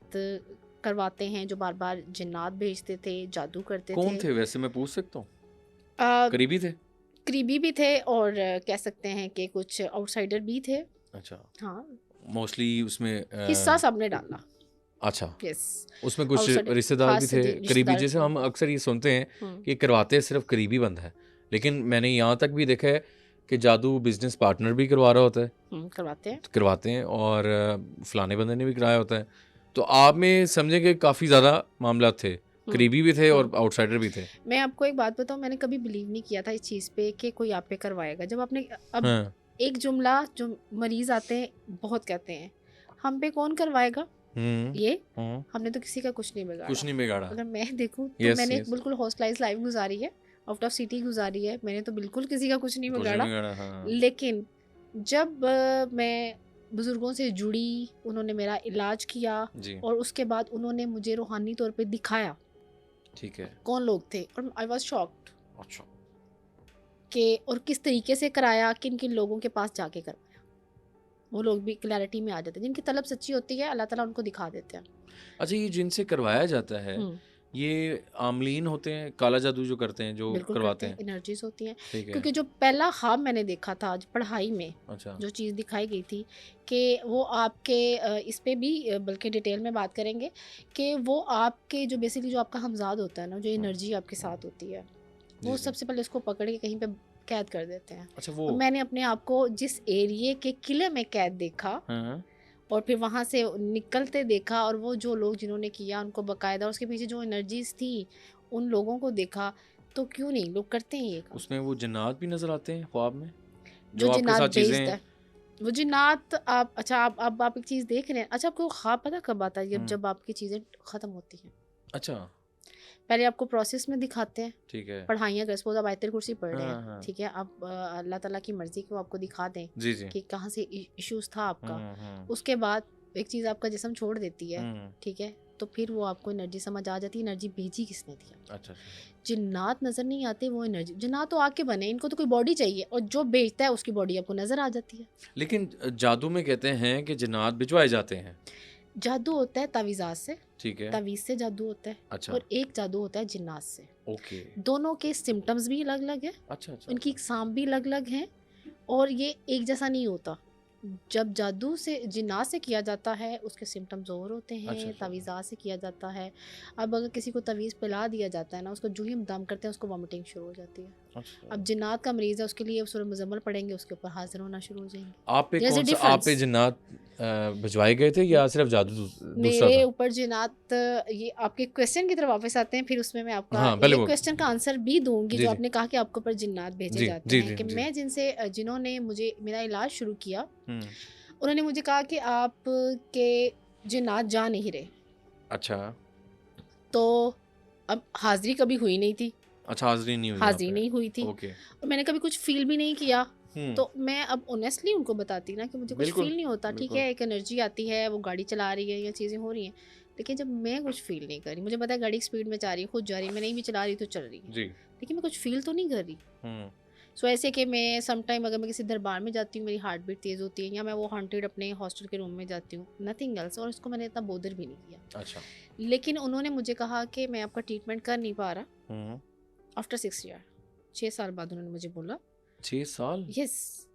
करवाते हैं, जो बार-बार जिन्नात भेजते थे, जादू करते कौन थे। थे वैसे, मैं पूछ सकता हूँ? करीबी थे? करीबी भी थे और कह सकते हैं कि कुछ आउटसाइडर भी थे। अच्छा, हाँ, मोस्टली उसमें हिस्सा सबने डाला। अच्छा, यस, उसमें कुछ आउटसाइडर रिश्तेदार भी खास थे करीबी, रिश्तेदार जैसे थे। हम अक्सर ये सुनते हैं हम्म, कि करवाते सिर्फ करीबी बंद है, लेकिन मैंने यहाँ तक भी देखा है कि जादू बिजनेस पार्टनर भी करवा रहा होता है, करवाते हैं। करवाते हैं, और फलाने बंदे ने भी कराया होता है। तो आप में समझे कि काफ़ी ज़्यादा मामला थे, हम्म, करीबी भी थे और हम्म। आउटसाइडर भी थे। मैं आपको एक बात बताऊं, मैंने कभी बिलीव नहीं किया था इस चीज़ पे कि कोई आप पे करवाएगा। जब आपने अब हाँ, एक जुमला जो मरीज आते हैं बहुत कहते हैं, हम पे कौन करवाएगा ये, हमने तो किसी का कुछ नहीं बिगाड़ा। कुछ नहीं बिगाड़ा। अगर मैं देखूं तो यस मैंने यस, बिल्कुल हॉस्टलाइज लाइफ गुजारी है, आउट ऑफ सिटी गुजारी है, मैंने तो बिल्कुल किसी का कुछ नहीं कुछ नहीं बिगाड़ा। बिगाड़ा, हाँ लेकिन जब मैं बुजुर्गों से जुड़ी, उन्होंने मेरा इलाज किया जी, और उसके बाद उन्होंने मुझे रूहानी तौर पे दिखाया ठीक है, कौन लोग थे, और आई वाज शॉक्ड अच्छा, कि और किस तरीके से कराया, किन किन लोगों के पास जाके करवाया। वो लोग भी क्लैरिटी में आ जाते हैं, जिनकी तलब सच्ची होती है अल्लाह ताला उनको दिखा देते हैं। अच्छा, ये जिनसे करवाया जाता है, हम्म, ये आमलीन होते हैं, काला जादू जो करते हैं, जो बिल्कुल करवाते करते हैं, हैं, एनर्जीज होती हैं। ठीक है, क्योंकि जो पहला ख्वाब मैंने देखा था आज पढ़ाई में, अच्छा, जो चीज़ दिखाई गई थी कि वो आपके इस पे भी बल्कि डिटेल में बात करेंगे कि वो आपके जो बेसिकली जो आपका हमजाद होता है ना, जो एनर्जी आपके साथ होती है, जी वो जी, सबसे पहले उसको पकड़ के कहीं पे कैद कर देते हैं। अच्छा वो, और मैंने अपने आप को जिस एरिए के किले में कैद देखा हाँ, और फिर वहाँ से निकलते देखा, और वो जो लोग जिन्होंने किया उनको बकायदा उसके पीछे जो एनर्जीज थी उन लोगों को देखा, तो क्यों नहीं लोग करते हैं ये काम। उसमें वो जिन्नात भी नजर आते हैं ख्वाब में, जो जो आपके जिन्नात साथ भेजता चीज़ें, है, वो जिन्नात आप, अच्छा आप एक चीज़ देख रहे हैं। अच्छा, आपको ख्वाब पता कब आता है? जब जब आपकी चीज़ें ख़त्म होती हैं। अच्छा, पहले आपको प्रोसेस में दिखाते हैं, ठीक है, पढ़ाइयाँ कर, सपोज आप आयतल कुर्सी पढ़ रहे हाँ हैं, हाँ, ठीक है, आप अल्लाह ताला की मर्ज़ी को आपको दिखा दें जी जी, कि कहाँ से इश्यूज था आपका। हम्म, उसके बाद एक चीज़ आपका जिस्म छोड़ देती है, हम्म, ठीक है, तो फिर वो आपको एनर्जी समझ आ जाती है, एनर्जी भेजी किसने दिया। अच्छा अच्छा, जिन्नात नज़र नहीं आते, वो एनर्जी, जिन्नात तो आके बने, इनको तो कोई बॉडी चाहिए, और जो बेचता है उसकी बॉडी आपको नज़र आ जाती है। लेकिन जादू में कहते हैं कि जिन्नात भिजवाए जाते हैं, जादू होता है तावीज़ात से, ठीक है, तावीज़ से जादू होता है, अच्छा, और एक जादू होता है जिन्नात से। ओके, दोनों के सिम्टम्स भी अलग अलग है, अच्छा अच्छा उनकी अच्छा, इकसाम भी अलग अलग हैं, और ये एक जैसा नहीं होता। जब जादू से जिन्नात से किया जाता है उसके सिम्टम्स और होते अच्छा हैं, अच्छा, तावीज़ात से किया जाता है। अब अगर किसी को तवीज़ पिला दिया जाता है ना, उसको जो ही हम दम करते हैं उसको वॉमिटिंग शुरू हो जाती है। अच्छा, अब जिन्नात का मरीज़ है, उसके लिए सूरह मुज़म्मल पढ़ेंगे, उसके ऊपर हाजिर होना शुरू हो जाएंगे। आप पे देयर इज़ अ कौन सा, आप पे डिफरेंस। जिन्नात भिजवाए गए थे या सिर्फ जादू दूसरा मेरे था? ऊपर जिन्नात, ये आपके क्वेश्चन की तरफ वापस आते हैं, फिर उसमें मैं आपका हाँ, पहले ये वो, क्वेश्चन का आंसर भी दूंगी, जी जो जी आपने कहा कि आपके ऊपर जिन्नात भेजे जी जाते जी हैं, जी कि जी, मैं जिनसे जिन्होंने मुझे मेरा इलाज शुरू किया, हम्म, उन्होंने मुझे कहा कि आप के जिन्नात जा नहीं रहे। अच्छा तो अब हाजिरी कभी हुई नहीं थी, अच्छा, हाजिरी नहीं हुई यहाँ हाजिरी पे, नहीं हुई थी, ओके, और मैंने कभी कुछ फील भी नहीं किया। हम्म, तो मैं अब ऑनेस्टली उनको बताती ना कि मुझे कुछ बिल्कुल फील नहीं होता, ठीक बिल्कुल, है, एक एनर्जी आती है, वो गाड़ी चला रही है या चीज़ें हो रही हैं, लेकिन जब मैं कुछ फील नहीं कर रही, मुझे पता है गाड़ी स्पीड में जा रही है, खुद जा रही है, मैं नहीं भी चला रही तो चल रही है, जी, लेकिन मैं कुछ फील तो नहीं कर रही। हम्म, सो ऐसे कि मैं सम टाइम अगर मैं किसी दरबार में जाती हूँ, मेरी हार्ट बीट तेज़ होती है, या मैं वो हॉन्टेड अपने हॉस्टल के रूम में जाती हूँ, नथिंग एल्स, और इसको मैंने इतना बोदर भी नहीं किया। अच्छा, लेकिन उन्होंने मुझे कहा कि मैं आपका ट्रीटमेंट कर नहीं पा रहा। हम्म, आफ्टर 6 ईयर, 6 साल बाद उन्होंने मुझे बोला, 6 साल, यस,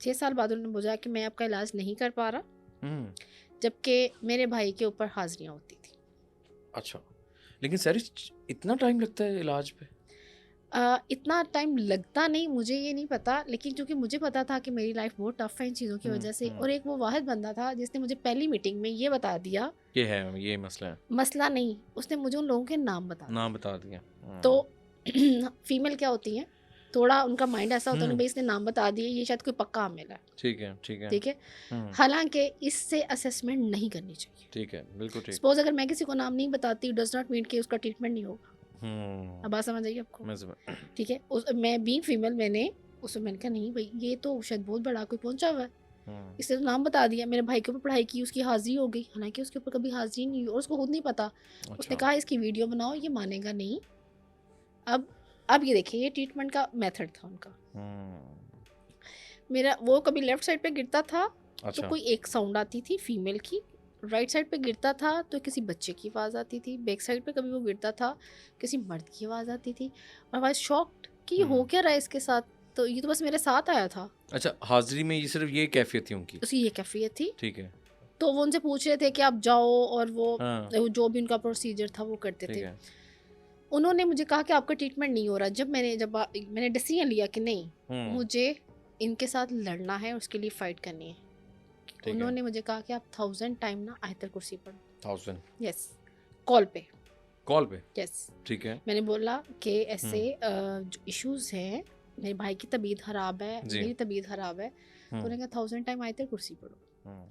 6 साल बाद उन्होंने बोला कि मैं आपका इलाज नहीं कर पा रहा, हम्म, जबकि मेरे भाई के ऊपर हाजिरियाँ होती थी। अच्छा, लेकिन सर इतना टाइम लगता है इलाज पे? इतना टाइम लगता नहीं, मुझे ये नहीं पता, लेकिन क्योंकि मुझे पता था कि मेरी लाइफ बहुत टफ है इन चीज़ों की वजह से, और एक वो वाहिद बंदा था जिसने मुझे पहली मीटिंग में ये बता दिया, ये है, ये मसला है, मसला नहीं, उसने मुझे उन लोगों के नाम बता नाम दिए। बता दिया, तो फीमेल क्या होती हैं, थोड़ा उनका माइंड ऐसा होता है कि हम्म, भाई इसने नाम बता दिए, ये शायद कोई पक्का हामिल है, ठीक है ठीक है, ठीक है। हम्म, हालांकि इससे असेसमेंट नहीं करनी चाहिए। ठीक है, बिल्कुल ठीक, सपोज अगर मैं किसी को नाम नहीं बताती, डज नॉट मीन कि उसका ट्रीटमेंट नहीं होगा। हम्म, अब बात समझ आई आपको? मैं समझ, ठीक है, मैं बीइंग फीमेल, मैंने कहा नहीं भाई, ये तो शायद बहुत बड़ा कोई पहुंचा हुआ है, इसने तो नाम बता दिया। मेरे भाई के ऊपर पढ़ाई की, उसकी हाजिरी हो गई, हालांकि उसके ऊपर कभी हाजिरी नहीं हुई और उसको खुद नहीं पता। उसने अच्छा, कहा इसकी वीडियो बनाओ, ये मानेगा नहीं। अब ये देखिए, ये ट्रीटमेंट का मेथड था उनका। मेरा वो कभी लेफ्ट साइड पे गिरता था तो अच्छा, कोई एक साउंड आती थी फीमेल की, राइट साइड पे गिरता था तो किसी बच्चे की आवाज़ आती थी, बैक साइड पे कभी वो गिरता था किसी मर्द की आवाज़ आती थी, और आई वाज शॉक्ड कि ये हो क्या रहा है इसके साथ, तो ये तो बस मेरे साथ आया था। अच्छा, हाज़िरी में ये सिर्फ़ ये कैफ़ियत थी उनकी? उसकी ये कैफियत थी। ठीक है। तो वो उनसे पूछ रहे थे कि आप जाओ, और हाँ, वो जो भी उनका प्रोसीजर था वो करते ठीक थे। है। उन्होंने मुझे कहा कि आपका ट्रीटमेंट नहीं हो रहा। मैंने डिसीजन लिया कि नहीं, हुँ, मुझे इनके साथ लड़ना है, उसके लिए फाइट करनी है। ठीक है। उन्होंने मुझे कहा कि आप 1000 टाइम ना आयतल कुर्सी पढ़ो। 1000 यस, कॉल पे। कॉल पे? यस, ठीक है। मैंने बोला कि ऐसे हुँ, जो इश्यूज हैं, मेरे भाई की तबीयत खराब है, जी। मेरी तबीयत खराब है, तो हुँ, उन्होंने कहा 1000 टाइम आयतल कुर्सी पढ़ो। हुँ,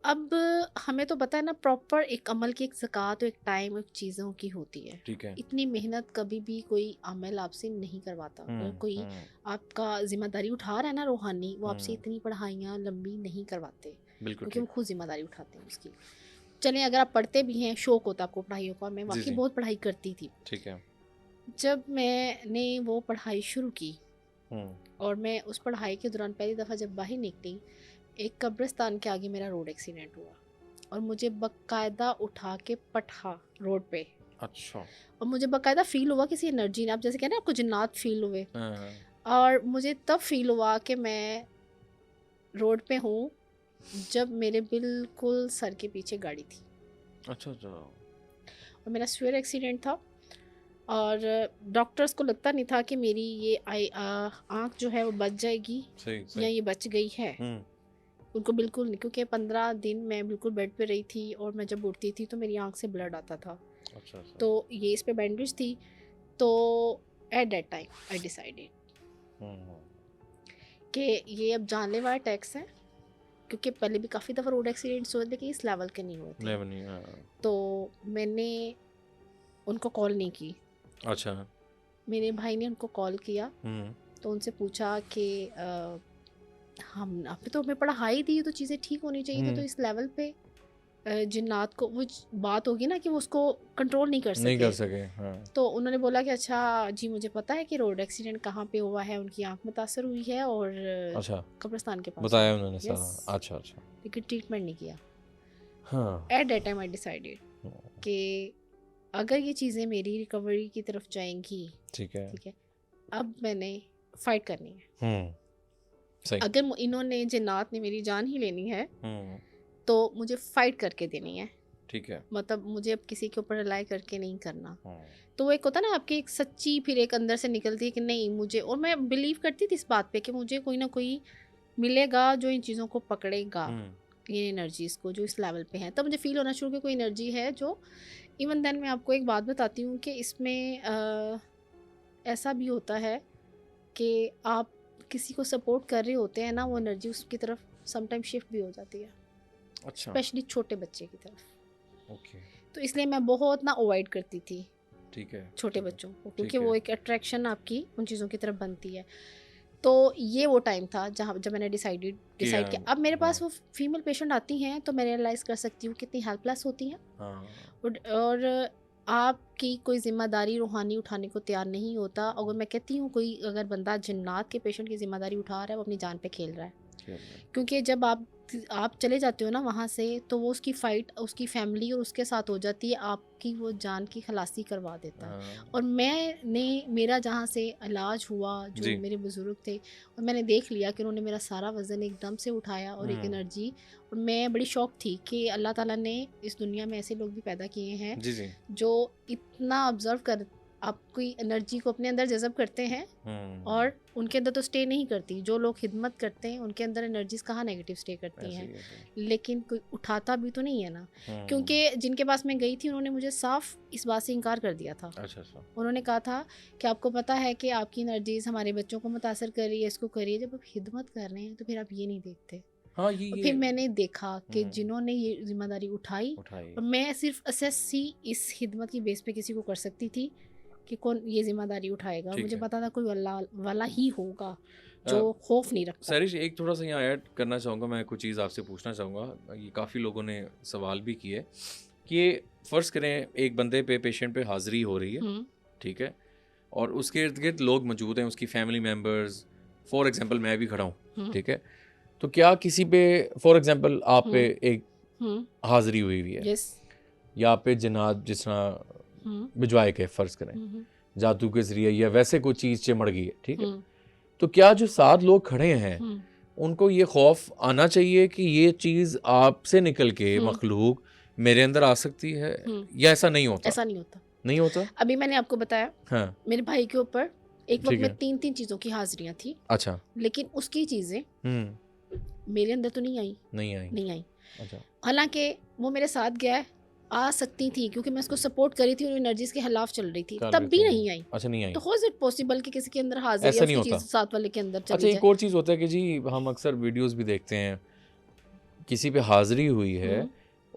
अब हमें तो पता है ना, प्रॉपर एक अमल की एक ज़कात, एक टाइम, एक चीज़ों की होती है। ठीक है। इतनी मेहनत कभी भी कोई अमल आपसे नहीं करवाता। अगर हुँ, कोई हुँ, आपका ज़िम्मेदारी उठा रहा है ना रूहानी, वो आपसे हुँ, इतनी पढ़ाइयाँ लंबी नहीं करवाते, बिल्कुल क्योंकि वो ठीक। खुद ज़िम्मेदारी उठाते हैं उसकी। चलें, अगर आप पढ़ते भी हैं, शौक होता है आपको पढ़ाइयों का, मैं जी, वाक़ई जी, बहुत पढ़ाई करती थी। ठीक है। जब मैंने वो पढ़ाई शुरू की, हुँ, और मैं उस पढ़ाई के दौरान पहली दफ़ा जब बाहर निकली, एक कब्रिस्तान के आगे मेरा रोड एक्सीडेंट हुआ, और मुझे बाकायदा उठा के पटहा रोड पे, अच्छा। और मुझे बाकायदा फ़ील हुआ किसी एनर्जी ने, आप जैसे कहते हैं ना आपको जिन्नात फ़ील हुए, हाँ, हाँ। और मुझे तब फ़ील हुआ कि मैं रोड पे हूँ, जब मेरे बिल्कुल सर के पीछे गाड़ी थी, अच्छा, अच्छा। और मेरा सवेरे एक्सीडेंट था। और डॉक्टर्स को लगता नहीं था कि मेरी ये आँख जो है वो बच जाएगी सही, या सही। ये बच गई है। हुँ, उनको बिल्कुल नहीं, क्योंकि 15 दिन मैं बिल्कुल बेड पे रही थी, और मैं जब उठती थी तो मेरी आँख से ब्लड आता था। अच्छा, अच्छा। तो ये इस पे बैंडेज थी। तो at that time I decided hmm, hmm, कि ये अब जानलेवा अटैक्स हैं, क्योंकि पहले भी काफ़ी दफ़ा रोड एक्सीडेंट्स हुए, लेकिन इस लेवल के नहीं हुए थे। लेवनी हाँ, तो मैंने उनको कॉल नहीं की, अच्छा। मेरे भाई ने उनको कॉल किया। हुँ, तो उनसे पूछा कि हम आपने तो हमें पढ़ाई दी, तो चीज़ें ठीक होनी चाहिए थी, तो हुँ, इस लेवल पे जिन्नात को बात होगी ना कि वो उसको कंट्रोल नहीं कर नहीं कर सके। सके, हाँ। तो उन्होंने बोला कि अच्छा जी, मुझे पता है कि रोड एक्सीडेंट कहाँ पे हुआ है, उनकी आंख मुतासर हुई है, और अच्छा, कब्रिस्तान के पास हुआ बताया है। उन्होंने यस, सारा। अच्छा, अच्छा। लेकिन ट्रीटमेंट नहीं किया। हाँ। At that time I decided hmm, कि अगर ये चीज़ें मेरी रिकवरी की तरफ जाएंगी, ठीक है। ठीक है, अब मैंने फाइट करनी है। हुँ, सही। अगर इन्होंने जिन्नात ने मेरी जान ही लेनी है, हुँ, तो मुझे फाइट करके देनी है। ठीक है। मतलब मुझे अब किसी के ऊपर रिलाई करके नहीं करना। हुँ, तो वो एक होता है ना आपकी एक सच्ची, फिर एक अंदर से निकलती है कि नहीं मुझे, और मैं बिलीव करती थी इस बात पे कि मुझे कोई ना कोई मिलेगा जो इन चीज़ों को पकड़ेगा, हुँ, ये एनर्जीज़ को जो इस लेवल पे हैं। तब मुझे फ़ील होना शुरू कि कोई एनर्जी है जो, इवन देन मैं आपको एक बात बताती हूँ कि इसमें ऐसा भी होता है कि आप किसी को सपोर्ट कर रहे होते हैं ना, वो एनर्जी उसकी तरफ समटाइम शिफ्ट भी हो जाती है, अच्छा, स्पेशली छोटे बच्चे की तरफ। ओके, तो इसलिए मैं बहुत ना अवॉइड करती थी ठीक है, छोटे ठीक है, बच्चों को, क्योंकि ठीक है। वो एक अट्रैक्शन आपकी उन चीज़ों की तरफ बनती है। तो ये वो टाइम था जहाँ जब मैंने किया डिसाइड किया। अब मेरे हाँ, पास वो फीमेल पेशेंट आती हैं, तो मैं रियलाइज़ कर सकती हूँ कितनी हेल्पलेस होती हैं, हाँ, और आपकी कोई ज़िम्मेदारी रूहानी उठाने को तैयार नहीं होता। अगर मैं कहती हूँ कोई अगर बंदा जिन्नात के पेशेंट की ज़िम्मेदारी उठा रहा है, वो अपनी जान पे खेल रहा है। खेल रहे हैं। क्योंकि जब आप चले जाते हो ना वहाँ से, तो वो उसकी फ़ाइट उसकी फैमिली और उसके साथ हो जाती है, आपकी वो जान की खलासी करवा देता है। हाँ, और मेरा जहाँ से इलाज हुआ, जो जी। मेरे बुज़ुर्ग थे, और मैंने देख लिया कि उन्होंने मेरा सारा वज़न एकदम से उठाया, और एक हुँ, एनर्जी, और मैं बड़ी शॉक थी कि अल्लाह ताला ने इस दुनिया में ऐसे लोग भी पैदा किए हैं जी, जी। जो इतना ऑब्ज़र्व कर आपकी एनर्जी को अपने अंदर जज़ब करते हैं, हुँ, और उनके अंदर तो स्टे नहीं करती। जो लोग खिदमत करते हैं उनके अंदर एनर्जीज़ कहाँ नेगेटिव स्टे करती ऐसे हैं, ही, ऐसे ही। लेकिन कोई उठाता भी तो नहीं है ना। हुँ, क्योंकि जिनके पास मैं गई थी उन्होंने मुझे साफ इस बात से इनकार कर दिया था। अच्छा, अच्छा। उन्होंने कहा था कि आपको पता है कि आपकी एनर्जीज़ हमारे बच्चों को मुतासर कर रही है, इसको कर रही है। जब आप खिदमत कर रहे हैं तो फिर आप ये नहीं देखते। हाँ, और ये फिर मैंने देखा कि हुँ, जिन्होंने ये ज़िम्मेदारी उठाई, उठाइए। और मैं सिर्फ असेस ही इस खिदमत की बेस पे किसी को कर सकती थी कि कौन ये ज़िम्मेदारी उठाएगा, और ठीक मुझे है। पता था कोई अल्लाह वाला ही होगा जो अ, खौफ नहीं रखता। सैरिश एक थोड़ा-सा यहाँ ऐड करना चाहूँगा, मैं कुछ चीज़ आपसे पूछना चाहूँगा। ये काफ़ी लोगों ने सवाल भी किए कि फ़र्ज़ करें एक बंदे पे पेशेंट पे हाज़िरी हो रही है, हुँ, ठीक है? और उसके इर्द-गिर्द लोग मौजूद हैं, उसकी फैमिली मेंबर्स, फॉर एग्ज़ाम्पल मैं भी खड़ा हूँ, हुँ, ठीक है? तो क्या किसी पे फॉर एग्ज़ाम्पल आप पे हुँ, एक हाजिरी हुई हुई है, यस, या पे जिन्नात जिस तरह भिजवाए के फ़र्ज़ करें जादू के ज़रिए या वैसे कोई चीज़ चिमड़ गई है, ठीक है, तो क्या जो 7 लोग खड़े हैं उनको ये खौफ आना चाहिए कि ये चीज़ आपसे निकल के मखलूक मेरे अंदर आ सकती है, या ऐसा नहीं होता? ऐसा नहीं होता। नहीं होता? अभी मैंने आपको बताया, हाँ, मेरे भाई के ऊपर एक वक्त ठीक में है। 3-3 चीज़ों की हाजिरियाँ थी, अच्छा, लेकिन उसकी चीज़ें मेरे अंदर तो नहीं आई, नहीं आई। नहीं आई। अच्छा, हालाँकि वो मेरे साथ गया है, आ सकती थी क्योंकि मैं उसको सपोर्ट कर रही थी और एनर्जीज़ के खिलाफ चल रही थी, कर तब लेते भी हैं। नहीं आई। अच्छा, नहीं आई। तो हाउ इज़ इट पॉसिबल कि किसी के अंदर हाज़िर ऐसा या नहीं उसकी होता। चीज़ साथ वाले के अंदर अच्छा, चली एक जाए? और चीज़ होता है कि जी हम अक्सर वीडियोज़ भी देखते हैं, किसी पे हाज़िरी हुई है, हुँ,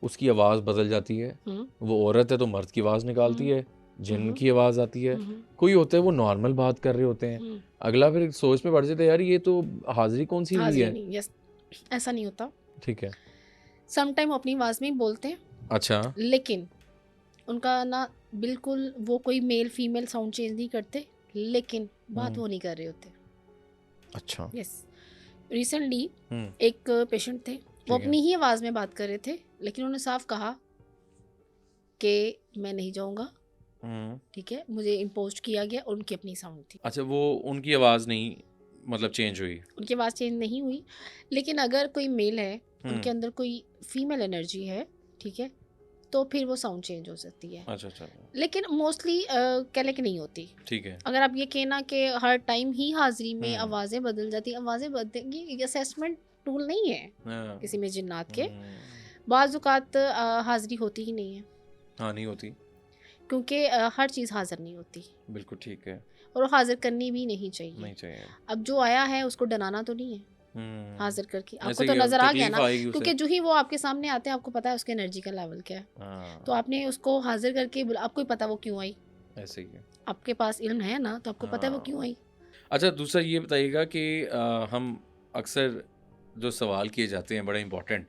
उसकी आवाज़ बदल जाती है, हुँ, वो औरत है तो मर्द की आवाज़ निकालती है, जिन हुँ, की आवाज़ आती है, हुँ, कोई होते हैं वो नॉर्मल बात कर रहे होते हैं, हुँ। अगला फिर सोच में पड़ जाता है यार ये तो हाज़िरी कौन-सी हुई हाज़िरी है? नहीं, यस, ऐसा नहीं होता। ठीक है। सम टाइम वो अपनी आवाज़ में ही बोलते हैं, अच्छा, लेकिन उनका ना बिल्कुल वो कोई मेल फीमेल साउंड चेंज नहीं करते, लेकिन बात वो नहीं कर रहे होते। अच्छा, यस, रिसेंटली हुँ, एक पेशेंट थे, वो ठीक है। अपनी ही आवाज़ में बात कर रहे थे, लेकिन उन्होंने साफ कहा कि मैं नहीं जाऊँगा, हुँ। ठीक है, मुझे इम्पोज़्ड किया गया और उनकी अपनी साउंड थी। अच्छा, वो उनकी आवाज़ नहीं मतलब चेंज हुई। उनकी आवाज़ चेंज नहीं हुई, लेकिन अगर कोई मेल है, उनके हुँ। अंदर कोई फीमेल एनर्जी है, ठीक है, तो फिर वो साउंड चेंज हो सकती है। अच्छा, अच्छा, लेकिन मोस्टली कह लें कि नहीं होती। ठीक है। अगर आप ये कहना कि हर टाइम ही हाज़िरी में हुँ। आवाज़ें बदल जाती हैं, आवाज़ें बदलेंगी, ये असेसमेंट टूल नहीं है हाँ। किसी में जिन्नात के। हुँ। बाज़ औक़ात हाज़िरी होती ही नहीं है, हाँ, नहीं होती। क्योंकि हर चीज़ हाज़िर नहीं होती बिल्कुल ठीक है, और वो हाज़िर करनी भी नहीं चाहिए। नहीं चाहिए। अब जो आया है उसको डराना तो नहीं है, हुँ। हाज़िर करके। आपको ऐसे तो ही नज़र आ गया तकलीफ़ ना, आएगी उसे। क्योंकि जो ही वो आपके सामने आते हैं, आपको पता है उसकी एनर्जी का लेवल क्या है। तो हाँ, आपने उसको हाज़िर करके बुला, आपको ही पता वो क्यों आई। ऐसे ही है। आपके पास इल्म है ना, तो आपको पता है वो क्यों हाँ। आई। अच्छा, दूसरा ये बताइएगा कि हम अक्सर जो सवाल किए जाते हैं बड़े इम्पोर्टेंट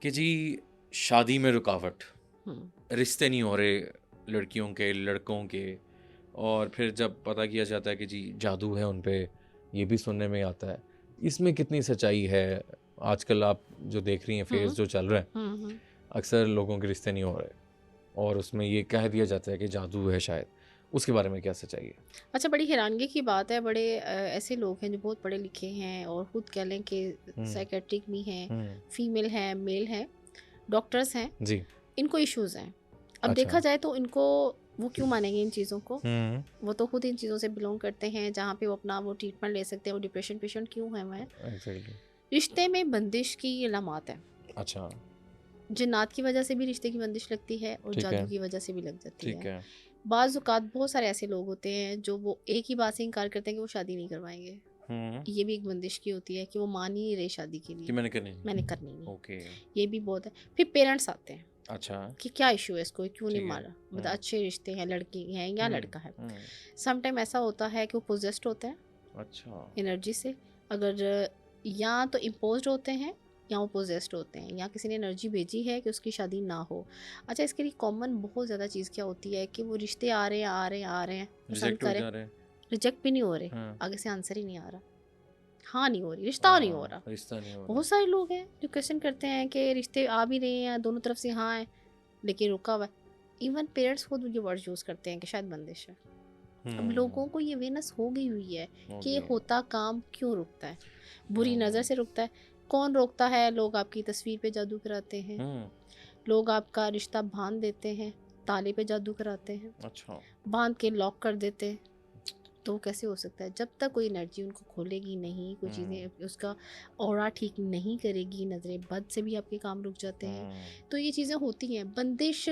कि जी शादी में रुकावट, हुँ, रिश्ते नहीं हो रहे लड़कियों के, लड़कों के, और फिर जब पता किया जाता है कि जी जादू है उन पे, ये भी सुनने में आता है। इसमें कितनी सच्चाई है? आजकल आप जो देख रही हैं फेज़ हुँ, जो चल रहा है, हुँ, हुँ। अक्सर लोगों के रिश्ते नहीं हो रहे और उसमें ये कह दिया जाता है कि जादू है शायद। उसके बारे में क्या सच्चाई है? अच्छा, बड़ी हैरानगी की बात है, बड़े ऐसे लोग हैं जो बहुत पढ़े लिखे हैं और खुद कह लें कि हुँ, साइकेट्रिक भी हैं, हुँ। फीमेल हैं, मेल हैं, डॉक्टर्स हैं, जी, इनको इश्यूज़ हैं। अब अच्छा। देखा जाए तो इनको, वो क्यों मानेंगे इन चीज़ों को? हुँ, वो तो खुद इन चीज़ों से बिलोंग करते हैं, जहाँ पे वो अपना वो ट्रीटमेंट ले सकते हैं। वो डिप्रेशन पेशेंट क्यों हैं वह? एग्ज़ैक्टली। रिश्ते में बंदिश की अलामत है। अच्छा, जिन्नात की वजह से भी रिश्ते की बंदिश लगती है और ठीक है, जादू की वजह से भी लग जाती ठीक है। है। बाज़ औक़ात बहुत सारे ऐसे लोग होते हैं जो वो एक ही बात से इनकार करते हैं कि वो शादी नहीं करवाएँगे। हुँ, ये भी एक बंदिश की होती है कि वो मान ही नहीं रहे शादी के कि लिए, मैंने करनी नहीं। मैंने करनी नहीं। ओके, ये भी बहुत है। फिर पेरेंट्स आते हैं अच्छा, कि क्या इश्यू है इसको, क्यों नहीं ठीक है। माना? मतलब हुँ, अच्छे रिश्ते हैं, लड़की है या हुँ, लड़का है। हुँ। सम टाइम ऐसा होता है कि वो पोजेस्ड होते हैं अच्छा, एनर्जी से। अगर या तो इम्पोज्ड होते हैं या वो पोजेस्ड होते हैं, या किसी ने एनर्जी भेजी है कि उसकी शादी ना हो। अच्छा, इसके लिए कॉमन बहुत ज़्यादा चीज़ क्या होती है कि वो रिश्ते आ रहे हैं, आ रहे हैं, आ रहे हैं, पसंद रिजेक्ट हो करें, जा रहे हैं। रिजेक्ट भी नहीं हो रहे, हाँ, आगे से आंसर ही नहीं आ रहा, हाँ नहीं हो रही, रिश्ता नहीं हो रहा। हाँ, रिश्ता नहीं हो रहा। बहुत सारे लोग हैं जो क्वेश्चन करते हैं कि रिश्ते आ भी रहे हैं, दोनों तरफ से हाँ है, लेकिन रुका हुआ है। इवन पेरेंट्स खुद ये वर्ड यूज़ करते हैं कि शायद बंदिश है। अब लोगों हुँ, को ये अवेयरनेस हो गई हुई है हो कि ये गया। होता काम क्यों रुकता है, बुरी नज़र हुँ, से रुकता है। कौन रोकता है? लोग आपकी तस्वीर पे जादू कराते हैं, हुँ, लोग आपका रिश्ता बांध देते हैं, ताले पे जादू कराते हैं, अच्छा, बांध के लॉक कर देते हैं। तो कैसे हो सकता है? जब तक कोई एनर्जी उनको खोलेगी नहीं, कोई हुँ, चीज़ें उसका ऑरा ठीक नहीं करेगी, नज़रें बद से भी आपके काम रुक जाते हैं। हुँ, तो ये चीज़ें होती हैं। बंदिश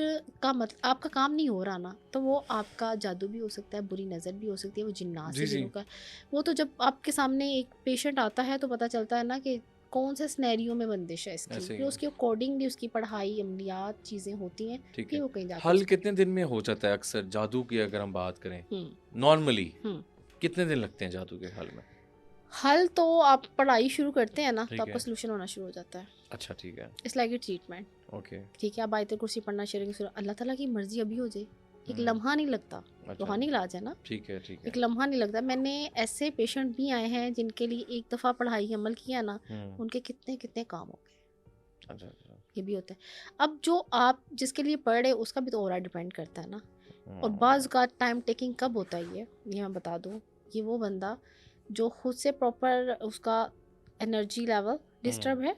का मतलब आपका काम नहीं हो रहा ना, तो वो आपका जादू भी हो सकता है, बुरी नज़र भी हो सकती है, वो जिन्नात जी, से भी जी, रोका है। वो तो जब आपके सामने एक पेशेंट आता है तो पता चलता है ना कि कौन से सिनेरियो में बंदिश है इसकी। ऐसे फिर ही, उसके अकॉर्डिंगली उसकी पढ़ाई, अमलियात चीज़ें होती हैं, ठीक फिर है। वो कहीं जाके हल उसको। कितने दिन में हो जाता है अक्सर जादू की अगर हम बात करें? हुँ, नॉर्मली हुँ। कितने दिन लगते हैं जादू के हल में? हल तो आप पढ़ाई शुरू करते हैं ना, तो ठीक आपका है, सॉल्यूशन होना शुरू हो जाता है। अच्छा ठीक है, it's like a treatment. Okay, ठीक है, आप आयत कुर्सी पढ़ना शुरू करें, अल्लाह ताला की मर्ज़ी अभी हो जाए। एक हुँ, लम्हा नहीं लगता, अच्छा, रूहानी इलाज है ना, ठीक है, ठीक है, एक लम्हा नहीं लगता। मैंने ऐसे पेशेंट भी आए हैं जिनके लिए एक दफ़ा पढ़ाई अमल किया ना, हुँ, उनके कितने-कितने काम हो गए। अच्छा अच्छा। ये भी होता है। अब जो आप जिसके लिए पढ़ रहे हो उसका भी तो ओवरऑल डिपेंड करता है ना। और बाज़ का टाइम टेकिंग कब होता है ये मैं बता दूँ, ये वो बंदा जो खुद से प्रॉपर उसका एनर्जी लेवल डिस्टर्ब है,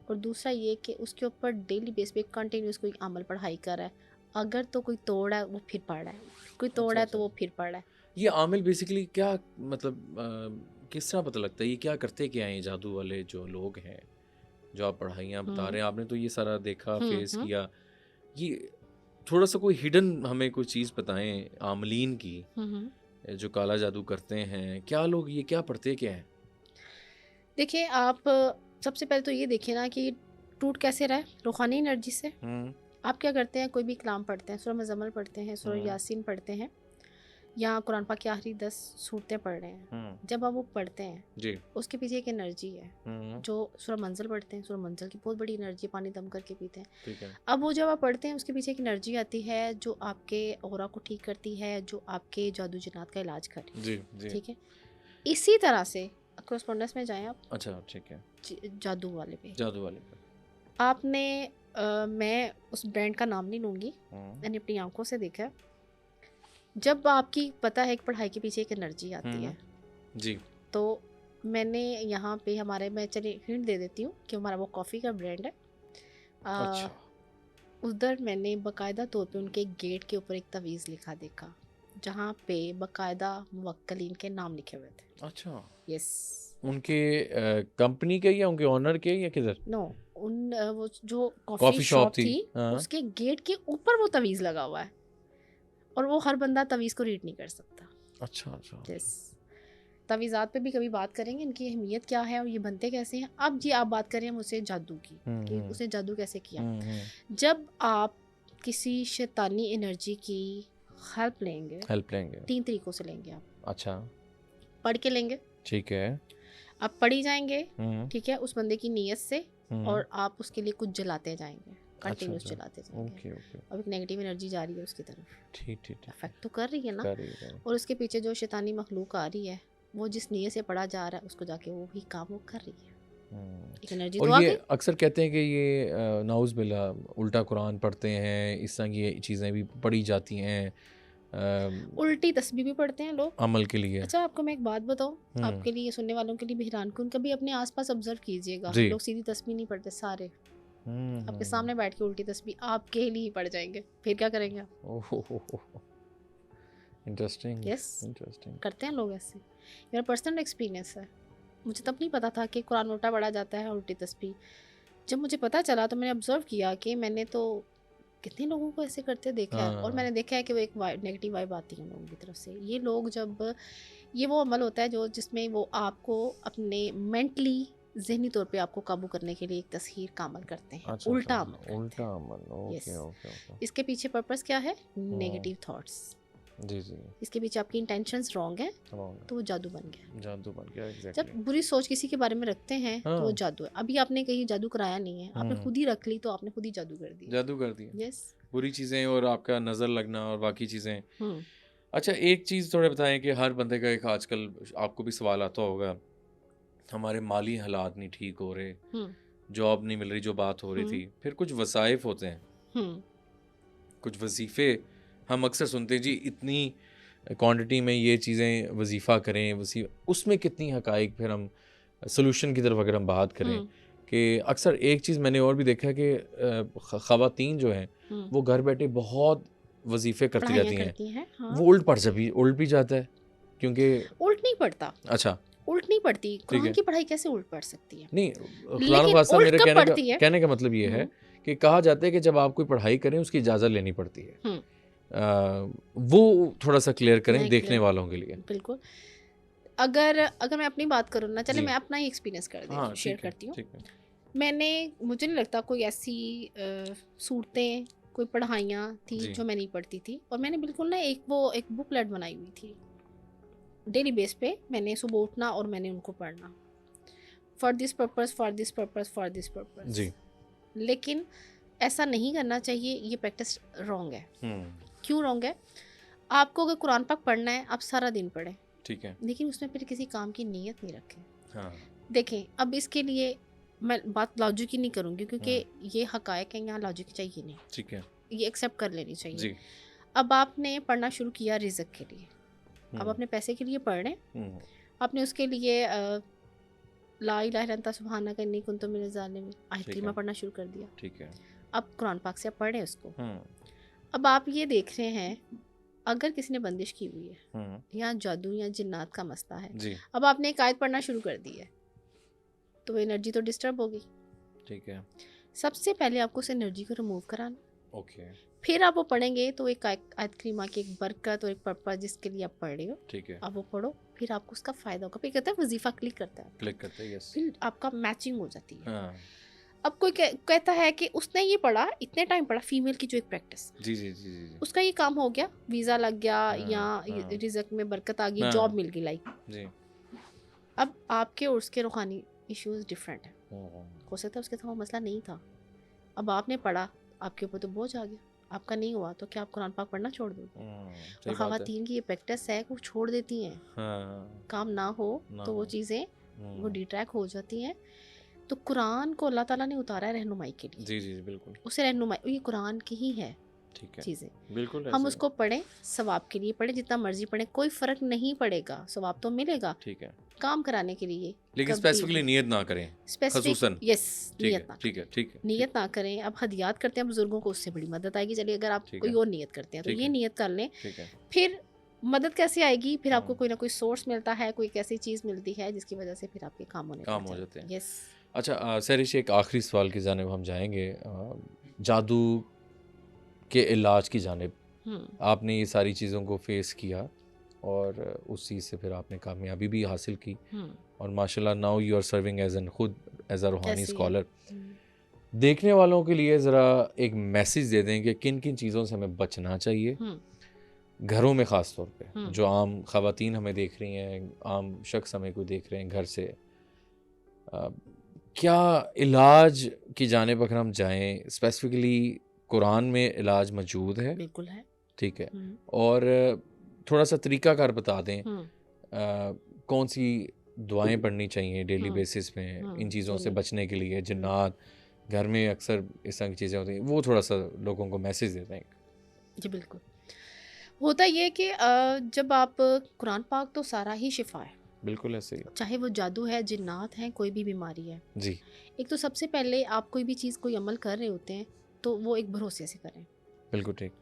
और दूसरा ये कि उसके ऊपर डेली बेस पे कंटिन्यूस कोई अमल पढ़ाई कर रहा है। अगर तो कोई तोड़ है वो फिर पढ़ रहा है, कोई तोड़ अच्छा है अच्छा। तो वो फिर पढ़ रहा है। ये आमिल बेसिकली क्या मतलब किस तरह पता लगता है ये क्या करते क्या हैं ये जादू वाले जो लोग हैं जो आप पढ़ाइयाँ बता रहे हैं? आपने तो ये सारा देखा फेस हम्म किया, ये थोड़ा सा कोई हिडन हमें कोई चीज़ बताएं आमलीन की जो काला जादू करते हैं, क्या लोग ये क्या पढ़ते क्या हैं? देखिए आप सबसे पहले तो ये देखिए ना कि टूट कैसे रहा है रूहानी एनर्जी से। आप क्या करते हैं, कोई भी कलाम पढ़ते हैं, सूरह मुज़म्मिल पढ़ते हैं, सूरह यासीन पढ़ते हैं, या कुरान पाक की आखिरी 10 सूरतें पढ़ रहे हैं। जब आप वो पढ़ते हैं जी। उसके पीछे एक एनर्जी है। जो सूरह मंजिल पढ़ते हैं, सूरह मंजिल की बहुत बड़ी एनर्जी, पानी दम करके पीते हैं। ठीक है। अब वो जब आप पढ़ते हैं उसके पीछे एक एनर्जी आती है जो आपके ऑरा को ठीक करती है, जो आपके जादू जिन्नात का इलाज करे। जी जी। ठीक है, इसी तरह से कोरस्पोंडेंस में जाएं आप अच्छा ठीक है। जादू वाले पे। जादू वाले पे। आपने मैं उस ब्रांड का नाम नहीं लूँगी, मैंने अपनी आंखों से देखा है। जब आपकी पता है कि पढ़ाई के पीछे एक एनर्जी आती है जी। तो मैंने यहाँ पे हमारे, मैं चलिए हिंट दे देती हूँ कि हमारा वो कॉफ़ी का ब्रांड है। अच्छा। उधर मैंने बाकायदा तौर पे उनके गेट के ऊपर एक तवीज़ लिखा देखा जहाँ पे बाकायदा मुवक्किलीन के नाम लिखे हुए थे। अच्छा। यस। उनके कंपनी के या उनके ओनर के या किधर? नो, वो जो कॉफी कॉफ़ी शॉप शॉप थी। थी हाँ। उसके गेट के ऊपर वो तवीज़ लगा हुआ है, और वो हर बंदा तवीज़ को रीड नहीं कर सकता। अच्छा अच्छा। यस। तवीज़ात पे भी कभी बात करेंगे, इनकी अहमियत क्या है और ये बनते कैसे हैं। अब जी आप बात करें मुझसे जादू की कि उसने जादू कैसे किया। जब आप किसी शैतानी एनर्जी की हेल्प लेंगे, हेल्प लेंगे। 3 तरीकों से लेंगे आप। अच्छा पढ़ के लेंगे, ठीक है। आप पढ़ी जाएंगे, ठीक है, उस बंदे की नीयत से, और आप उसके लिए कुछ जलाते जाएंगे, कंटिन्यूस अच्छा। जलाते जाएंगे। Okay okay. अब एक नेगेटिव एनर्जी जा रही है उसकी तरफ, ठीक ठीक ठीक। अफेक्ट तो कर रही है ना। कर रही है। और उसके पीछे जो शैतानी मखलूक आ रही है वो जिस नीयत से पढ़ा जा रहा है उसको जाके वो भी काम वो कर रही है। एक एनर्जी तो और आ ये गई। अक्सर कहते हैं कि ये नाउज़ बिल्ला उल्टा कुरान पढ़ते हैं, इस तरह की ये चीज़ें भी पढ़ी जाती हैं उल्टी तस्बीह भी पढ़ते हैं लोग अमल के लिए। अच्छा आपको मैं एक बात बताऊं, आपके लिए, सुनने वालों के लिए भी हैरान कुन, कभी अपने आसपास ऑब्जर्व कीजिएगा, जी। लोग सीधी तस्बीह नहीं पढ़ते सारे। आपके सामने बैठ के उल्टी तस्बीह आपके लिए ही पढ़ जाएंगे, फिर क्या करेंगे आप? इंटरेस्टिंग। Yes, interesting. करते हैं लोग ऐसे। मेरा पर्सनल एक्सपीरियंस है। मुझे तब नहीं पता था कि कुरान उल्टा पढ़ा जाता है, उल्टी तस्बीह। जब मुझे पता चला तो मैंने ऑब्जर्व किया कि मैंने तो कितने लोगों को ऐसे करते देखा है, और मैंने देखा है कि वो एक नेगेटिव वाइब आती है लोगों की तरफ से। ये लोग जब, ये वो अमल होता है जो जिसमें वो आपको अपने मेंटली ज़हनी तौर पे आपको काबू करने के लिए एक तस्हीर का अमल करते हैं। अच्छा, उल्टा अच्छा, अमल करते उल्टा हैं। अमल। यस। Okay okay okay. इसके पीछे पर्पस क्या है? Negative thoughts. जी जी। इसके पीछे आपकी इंटेंशंस रॉन्ग है रॉन्ग तो वो जादू बन गया। जादू बन गया। जब एग्जैक्टली। बुरी सोच किसी के बारे में रखते हैं तो वो हाँ। जादू है। अभी आपने कहीं जादू कराया नहीं है, आपने खुद ही रख ली तो आपने खुद ही जादू कर दिया। जादू कर दिया। यस। बुरी चीज़ें और आपका नज़र लगना और बाकी चीज़ें। हम्म अच्छा एक चीज़ थोड़ा बताएं कि हर बंदे का एक आजकल आपको भी सवाल आता होगा, हमारे माली हालात नहीं ठीक हो रहे, जॉब नहीं मिल रही जो बात हो रही थी, फिर कुछ वसाइफ होते हैं, कुछ वजीफ़े हम अक्सर सुनते हैं जी इतनी क्वांटिटी में ये चीज़ें वजीफ़ा करें, उसमें कितनी हकाइक, फिर हम सलूशन की तरफ अगर हम बात करें कि अक्सर एक चीज़ मैंने और भी देखा है कि ख़वातीन जो हैं वो घर बैठे बहुत वजीफ़े करती रहती हैं। हाँ। वो उल्ट भी जाता है क्योंकि उल्ट नहीं पढ़ता। अच्छा उल्ट नहीं पढ़ती, कुरान है। की पढ़ाई कैसे उल्ट पढ़ सकती है? नहीं, खुदा लेकिन खासा उल्ट मेरे कब पढ़ती है? कहने का मतलब ये है कि कहा जाता है कि जब आप कोई पढ़ाई करें उसकी इजाज़त लेनी पड़ती है। वो थोड़ा सा क्लियर करें देखने वालों के लिए। बिल्कुल। अगर मैं अपनी बात करूँ ना, चले मैं अपना ही एक्सपीरियंस शेयर करती हूँ। मैंने, मुझे नहीं लगता कोई ऐसी सूरतें, कोई पढ़ाइयाँ थी जो मैं नहीं पढ़ती थी, और मैंने बिल्कुल ना एक बुकलेट बनाई हुई थी। डेली बेस पे मैंने सुबह उठना और मैंने उनको पढ़ना, for this purpose, for this purpose, for this purpose जी। लेकिन ऐसा नहीं करना चाहिए, ये प्रैक्टिस रॉन्ग है। क्यों रॉन्ग है? आपको अगर कुरान पाक पढ़ना है आप सारा दिन पढ़ें, ठीक है, लेकिन उसमें फिर किसी काम की नीयत नहीं रखें। हाँ। देखें, अब इसके लिए मैं बात लॉजिक की नहीं करूँगी क्योंकि हाँ ये हकायक है, यहाँ लॉजिक चाहिए नहीं, ठीक है ये एक्सेप्ट कर लेनी चाहिए। जी अब आपने पढ़ना शुरू किया रिज़्क के लिए, अब अपने पैसे के लिए पढ़ रहे हैं, हम्म, आपने उसके लिए ला इलाहा इल्लल्लाह अंता सुब्हानका इन्नी कुन्तु मिनज़ ज़ालिमीन आयत ठीक करीमा है पढ़ना शुरू कर दिया। ठीक है अब कुरान पाक से आप पढ़ रहे हैं उसको। हम्म अब आप ये देख रहे हैं, अगर किसी ने बंदिश की हुई है हम्म, या जादू या जिन्नात का मसला है, जी अब आपने एक आयत पढ़ना शुरू कर दी है, तो वो एनर्जी तो डिस्टर्ब होगी। ठीक है सबसे पहले आपको उस एनर्जी को रिमूव कराना, ओके फिर आप वो पढ़ेंगे तो एक आयत करीमा की एक बरकत और एक पर्पज जिसके लिए आप पढ़ रहे हो, ठीक है आप वो पढ़ो, फिर आपको उसका फ़ायदा होगा। फिर कहता है वजीफ़ा क्लिक करता है, क्लिक करते हैं यस फिर आपका मैचिंग हो जाती है। हाँ अब कोई कहता है कि उसने ये पढ़ा, इतने टाइम पढ़ा, फीमेल की जो एक प्रैक्टिस, जी जी जी जी जी उसका ये काम हो गया, वीज़ा लग गया या हाँ हाँ रिज़्क में बरकत आ गई, हाँ जॉब मिल गई लाइक। जी अब आपके और उसके रूहानी इश्यूज डिफरेंट हैं, हम्म, हो सकता है उसके साथ वो मसला नहीं था, अब आपने पढ़ा, आपके ऊपर तो बोझ आ गया, आपका नहीं हुआ तो क्या आप कुरान पाक पढ़ना छोड़ दोगे? सही और बात है ख़वातीन की ये प्रैक्टिस है कि वो छोड़ देती हैं, हाँ काम ना हो ना तो वो हो चीज़ें वो हम्म, डिट्रैक्ट हो जाती हैं। तो कुरान को अल्लाह ताला ने उतारा है रहनुमाई के लिए, जी जी जी बिल्कुल उसे रहनुमाई, ये कुरान की ही है ठीक है चीज़ें, बिल्कुल हम ऐसे उसको पढ़ें, सवाब के लिए पढ़ें, जितना मर्जी पढ़ें, कोई फ़र्क नहीं पड़ेगा, सवाब तो मिलेगा ठीक है काम कराने के लिए। लेकिन कभी स्पेसिफिकली भी नियत ना करें स्पेसिफिक, खसूसन यस, ठीक नियत है ना ठीक है करें, ठीक है ठीक नियत ना करें। अब हदियात करते हैं बुजुर्गों को, उससे बड़ी मदद आएगी। चलिए अगर आप ठीक कोई है और नियत करते हैं तो ठीक ये है नियत कर लें, ठीक है फिर मदद कैसे आएगी? फिर आपको हाँ कोई ना कोई सोर्स मिलता है, कोई एक ऐसी चीज़ मिलती है जिसकी वजह से फिर आपके काम होने काम लग हो जाते जाते हैं। हैं यस। अच्छा सरिश एक आखिरी सवाल की जानिब हम जाएंगे जादू के इलाज की जानिब हम्म आपने ये सारी चीज़ों को फेस किया और उस चीज़ से फिर आपने कामयाबी भी हासिल की हम्म और माशाल्लाह now you are serving as an खुद एज अ रूहानी कैसे? स्कॉलर हम्म, देखने वालों के लिए ज़रा एक मैसेज दे दें कि किन किन चीज़ों से हमें बचना चाहिए हम्म, घरों में ख़ास तौर पे हम्म, जो आम ख़वातीन हमें देख रही हैं आम शख्स हमें कोई देख रहे हैं घर से अ, क्या इलाज की जानिब अगर हम जाएं स्पेसिफिकली कुरान में इलाज मौजूद है बिल्कुल है। ठीक है हम्म और थोड़ा सा तरीकाकार बता दें हम्म कौन सी दुआएं पढ़नी चाहिए डेली हम्म बेसिस में इन चीज़ों से सुनिए। बचने के लिए हम्म, जिन्नात घर में अक्सर इस तरह की चीज़ें होती हैं वो थोड़ा सा लोगों को मैसेज दे दें जी बिल्कुल। होता ये है कि जब आप कुरान पाक तो सारा ही शिफा है, बिल्कुल ऐसे ही चाहे वो जादू है, जिन्नात है, कोई भी बीमारी है। जी एक तो सबसे पहले आप कोई भी चीज़, कोई अमल कर रहे होते हैं तो वो एक भरोसे से करें। बिल्कुल ठीक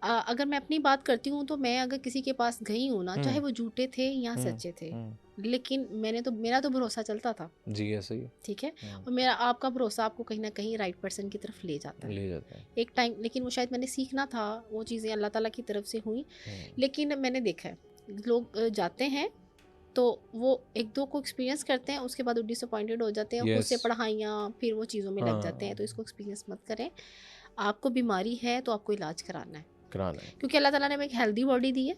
अगर मैं अपनी बात करती हूँ तो मैं अगर किसी के पास गई हूँ ना, चाहे हम्म वो झूठे थे या हम्म सच्चे थे, हम्म, लेकिन मेरा तो भरोसा चलता था, जी ऐसे ही ठीक है। और मेरा आपका भरोसा आपको कहीं ना कहीं राइट पर्सन की तरफ ले जाता है ले जाता है एक टाइम, लेकिन वो शायद मैंने सीखना था, वो चीज़ें अल्लाह ताला की तरफ से हुई। हम्म, लेकिन मैंने देखा है लोग जाते हैं तो वो एक दो को एक्सपीरियंस करते हैं, उसके बाद वो डिसअपॉइंटेड हो जाते हैं, खुद यस से पढ़ाइयाँ फिर वो चीज़ों में लग जाते हैं। हाँ तो इसको एक्सपीरियंस मत करें। आपको बीमारी है तो आपको इलाज कराना है, कराना है क्योंकि अल्लाह ताला ने हमें एक हेल्दी बॉडी दी है,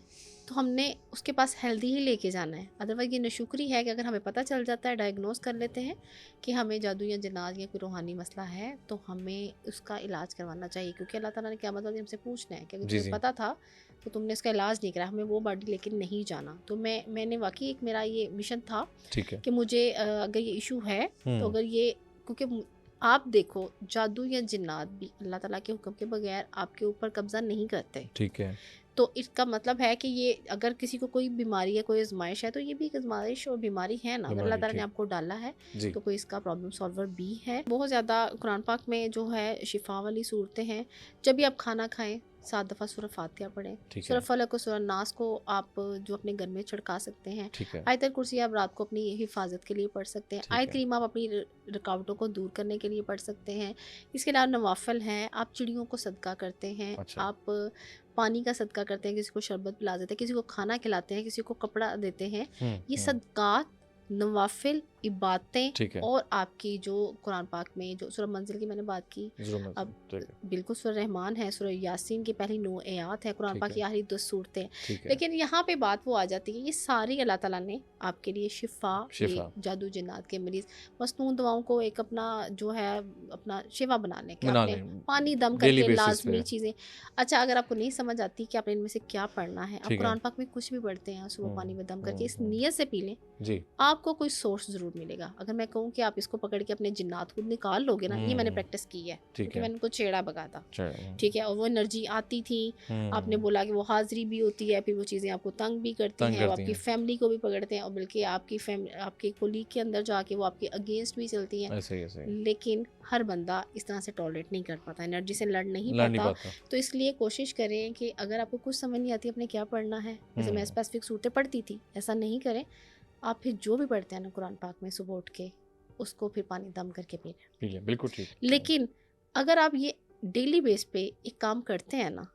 तो हमने उसके पास हेल्दी ही लेके जाना है। अदरवाइज ये नाशुक्री है कि अगर हमें पता चल जाता है, डायग्नोस कर लेते हैं कि हमें जादू या जिन्नात या कोई रूहानी मसला है, तो हमें उसका इलाज करवाना चाहिए। क्योंकि अल्लाह ताला ने क्या मतलब हमसे पूछना है कि अगर जी तुम्हें जी पता था तो तुमने उसका इलाज नहीं करा, हमें वो बॉडी लेके नहीं जाना। तो मैंने वाकई एक मेरा ये मिशन था ठीक है कि मुझे अगर ये इशू है तो हम्म अगर ये, क्योंकि आप देखो जादू या जिन्नात भी अल्लाह ताला के हुक्म के बगैर आपके ऊपर कब्जा नहीं करते। ठीक है तो इसका मतलब है कि ये अगर किसी को कोई बीमारी है, कोई आजमाइश है, तो ये भी एक आजमाइश और बीमारी है ना। अगर अल्लाह बीमारी ताला ने ठीक आपको डाला है जी तो कोई इसका प्रॉब्लम सॉल्वर भी है। बहुत ज़्यादा कुरान पाक में जो है शिफा वाली सूरतें हैं। जब भी आप खाना खाएं 7 दफ़ा सूरह फातिहा पढ़ें, ठीक सूरह है फलक और सूरह नास को आप जो अपने घर में छिड़का सकते हैं। ठीक है आयतल कुर्सी आप रात को अपनी हिफाजत के लिए पढ़ सकते हैं। ठीक आयत है करीम आप अपनी रुकावटों को दूर करने के लिए पढ़ सकते हैं। इसके अलावा नवाफिल हैं, आप चिड़ियों को सदका करते हैं, अच्छा आप पानी का सदका करते हैं, किसी को शरबत पिला देते हैं, किसी को खाना खिलाते हैं, किसी को कपड़ा देते हैं। ये सदकात, नवाफिल, इबादतें ठीक है और आपकी जो कुरान पाक में जो सूरह मंजिल की मैंने बात की, जरूर अब ठीक है बिल्कुल सूरह रहमान है, सूरह यासीन की पहली 9 आयात है, कुरान ठीक पाक की है आखिरी 10 सूरतें। ठीक है लेकिन यहाँ पे बात वो आ जाती है, ये सारी अल्लाह ताला ने आपके लिए शिफा, ये शिफा जादू जिन्नात के मरीज मसनून दवाओं को एक अपना जो है अपना शिफा बनाने के बना आपने लें पानी दम डेली करके बेसिस पे लाजमी चीज़ें। अच्छा, अगर आपको नहीं समझ आती कि आपने इनमें से क्या पढ़ना है, आप ठीक है कुरान पाक में कुछ भी पढ़ते हैं, सुबह पानी में दम करके इस हम्म, नीयत से पी लें, जी आपको कोई सोर्स ज़रूरत सपोर्ट मिलेगा। अगर मैं कहूँ कि आप इसको पकड़ के अपने जिन्नात खुद निकाल लोगे ना, ये मैंने प्रैक्टिस की है ठीक क्योंकि है। मैंने उनको छेड़ा भगा था, चलो। ठीक है, और वो एनर्जी आती थी। आपने बोला कि वो हाज़िरी भी होती है, फिर वो चीज़ें आपको तंग भी करती तंग हैं, वो करती आपकी हैं, फैमिली को भी पकड़ते हैं और बल्कि आपके कोलीग के अंदर जाके वो आपके अगेंस्ट भी चलती हैं। ऐसे ही लेकिन हर बंदा इस तरह से टॉलरेट नहीं कर पाता, एनर्जी से लड़ नहीं लड़ नहीं पाता। पाता। तो इसलिए कोशिश करें कि अगर आपको कुछ समझ नहीं आती आपने क्या पढ़ना है, जैसे मैं स्पेसिफिक सूरतें पढ़ती थी, ऐसा नहीं करें। आप फिर जो भी पढ़ते हैं ना कुरान पाक में सुबह उठ के, उसको फिर पानी दम करके पी लें। ठीक है, बिल्कुल ठीक। लेकिन अगर आप ये डेली बेस पे एक काम करते हैं ना,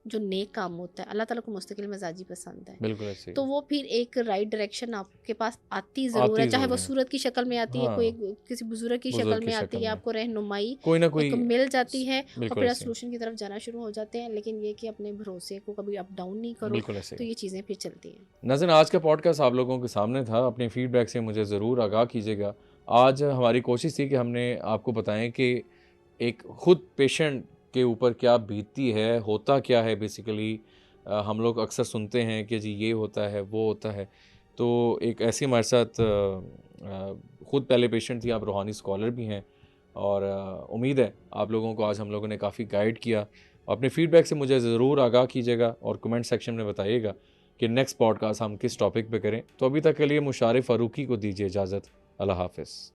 जो नेक काम होता है, अल्लाह ताला को मुस्तकिल मिजाजी पसंद है, बिल्कुल ऐसे तो ही। वो फिर एक राइट डायरेक्शन आपके पास आती ज़रूर आती है, चाहे वो ज़रूर है। सूरत की शक्ल में आती है, कोई हाँ, किसी बुजुर्ग की शक्ल बुज़ुर्ग की में आती शक्ल है, में। आपको रहनुमाई कोई ना एक कोई मिल जाती है और बिल्कुल फिर आप ऐसे ही। सोल्यूशन की तरफ जाना शुरू हो जाते हैं। लेकिन ये कि अपने भरोसे को कभी अप डाउन नहीं करो, बिल्कुल ऐसे तो ही। ये चीज़ें फिर चलती हैं। नाज़रीन, आज का पॉडकास्ट आप लोगों के सामने था। अपने फीडबैक से मुझे ज़रूर आगाह कीजिएगा। आज हमारी कोशिश थी कि हमने आपको बताएँ कि एक खुद पेशेंट के ऊपर क्या बीतती है, होता क्या है बेसिकली। हम लोग अक्सर सुनते हैं कि जी ये होता है, वो होता है। तो एक ऐसी हमारे साथ खुद पहले पेशेंट थी, आप रूहानी स्कॉलर भी हैं और उम्मीद है आप लोगों को आज हम लोगों ने काफ़ी गाइड किया। अपने फीडबैक से मुझे ज़रूर आगाह कीजिएगा और कमेंट सेक्शन में बताइएगा कि नेक्स्ट पॉडकास्ट हम किस टॉपिक पे करें। तो अभी तक के लिए मुशारिफ फ़ारूकी को दीजिए इजाज़त। अल्लाह हाफ़िज़।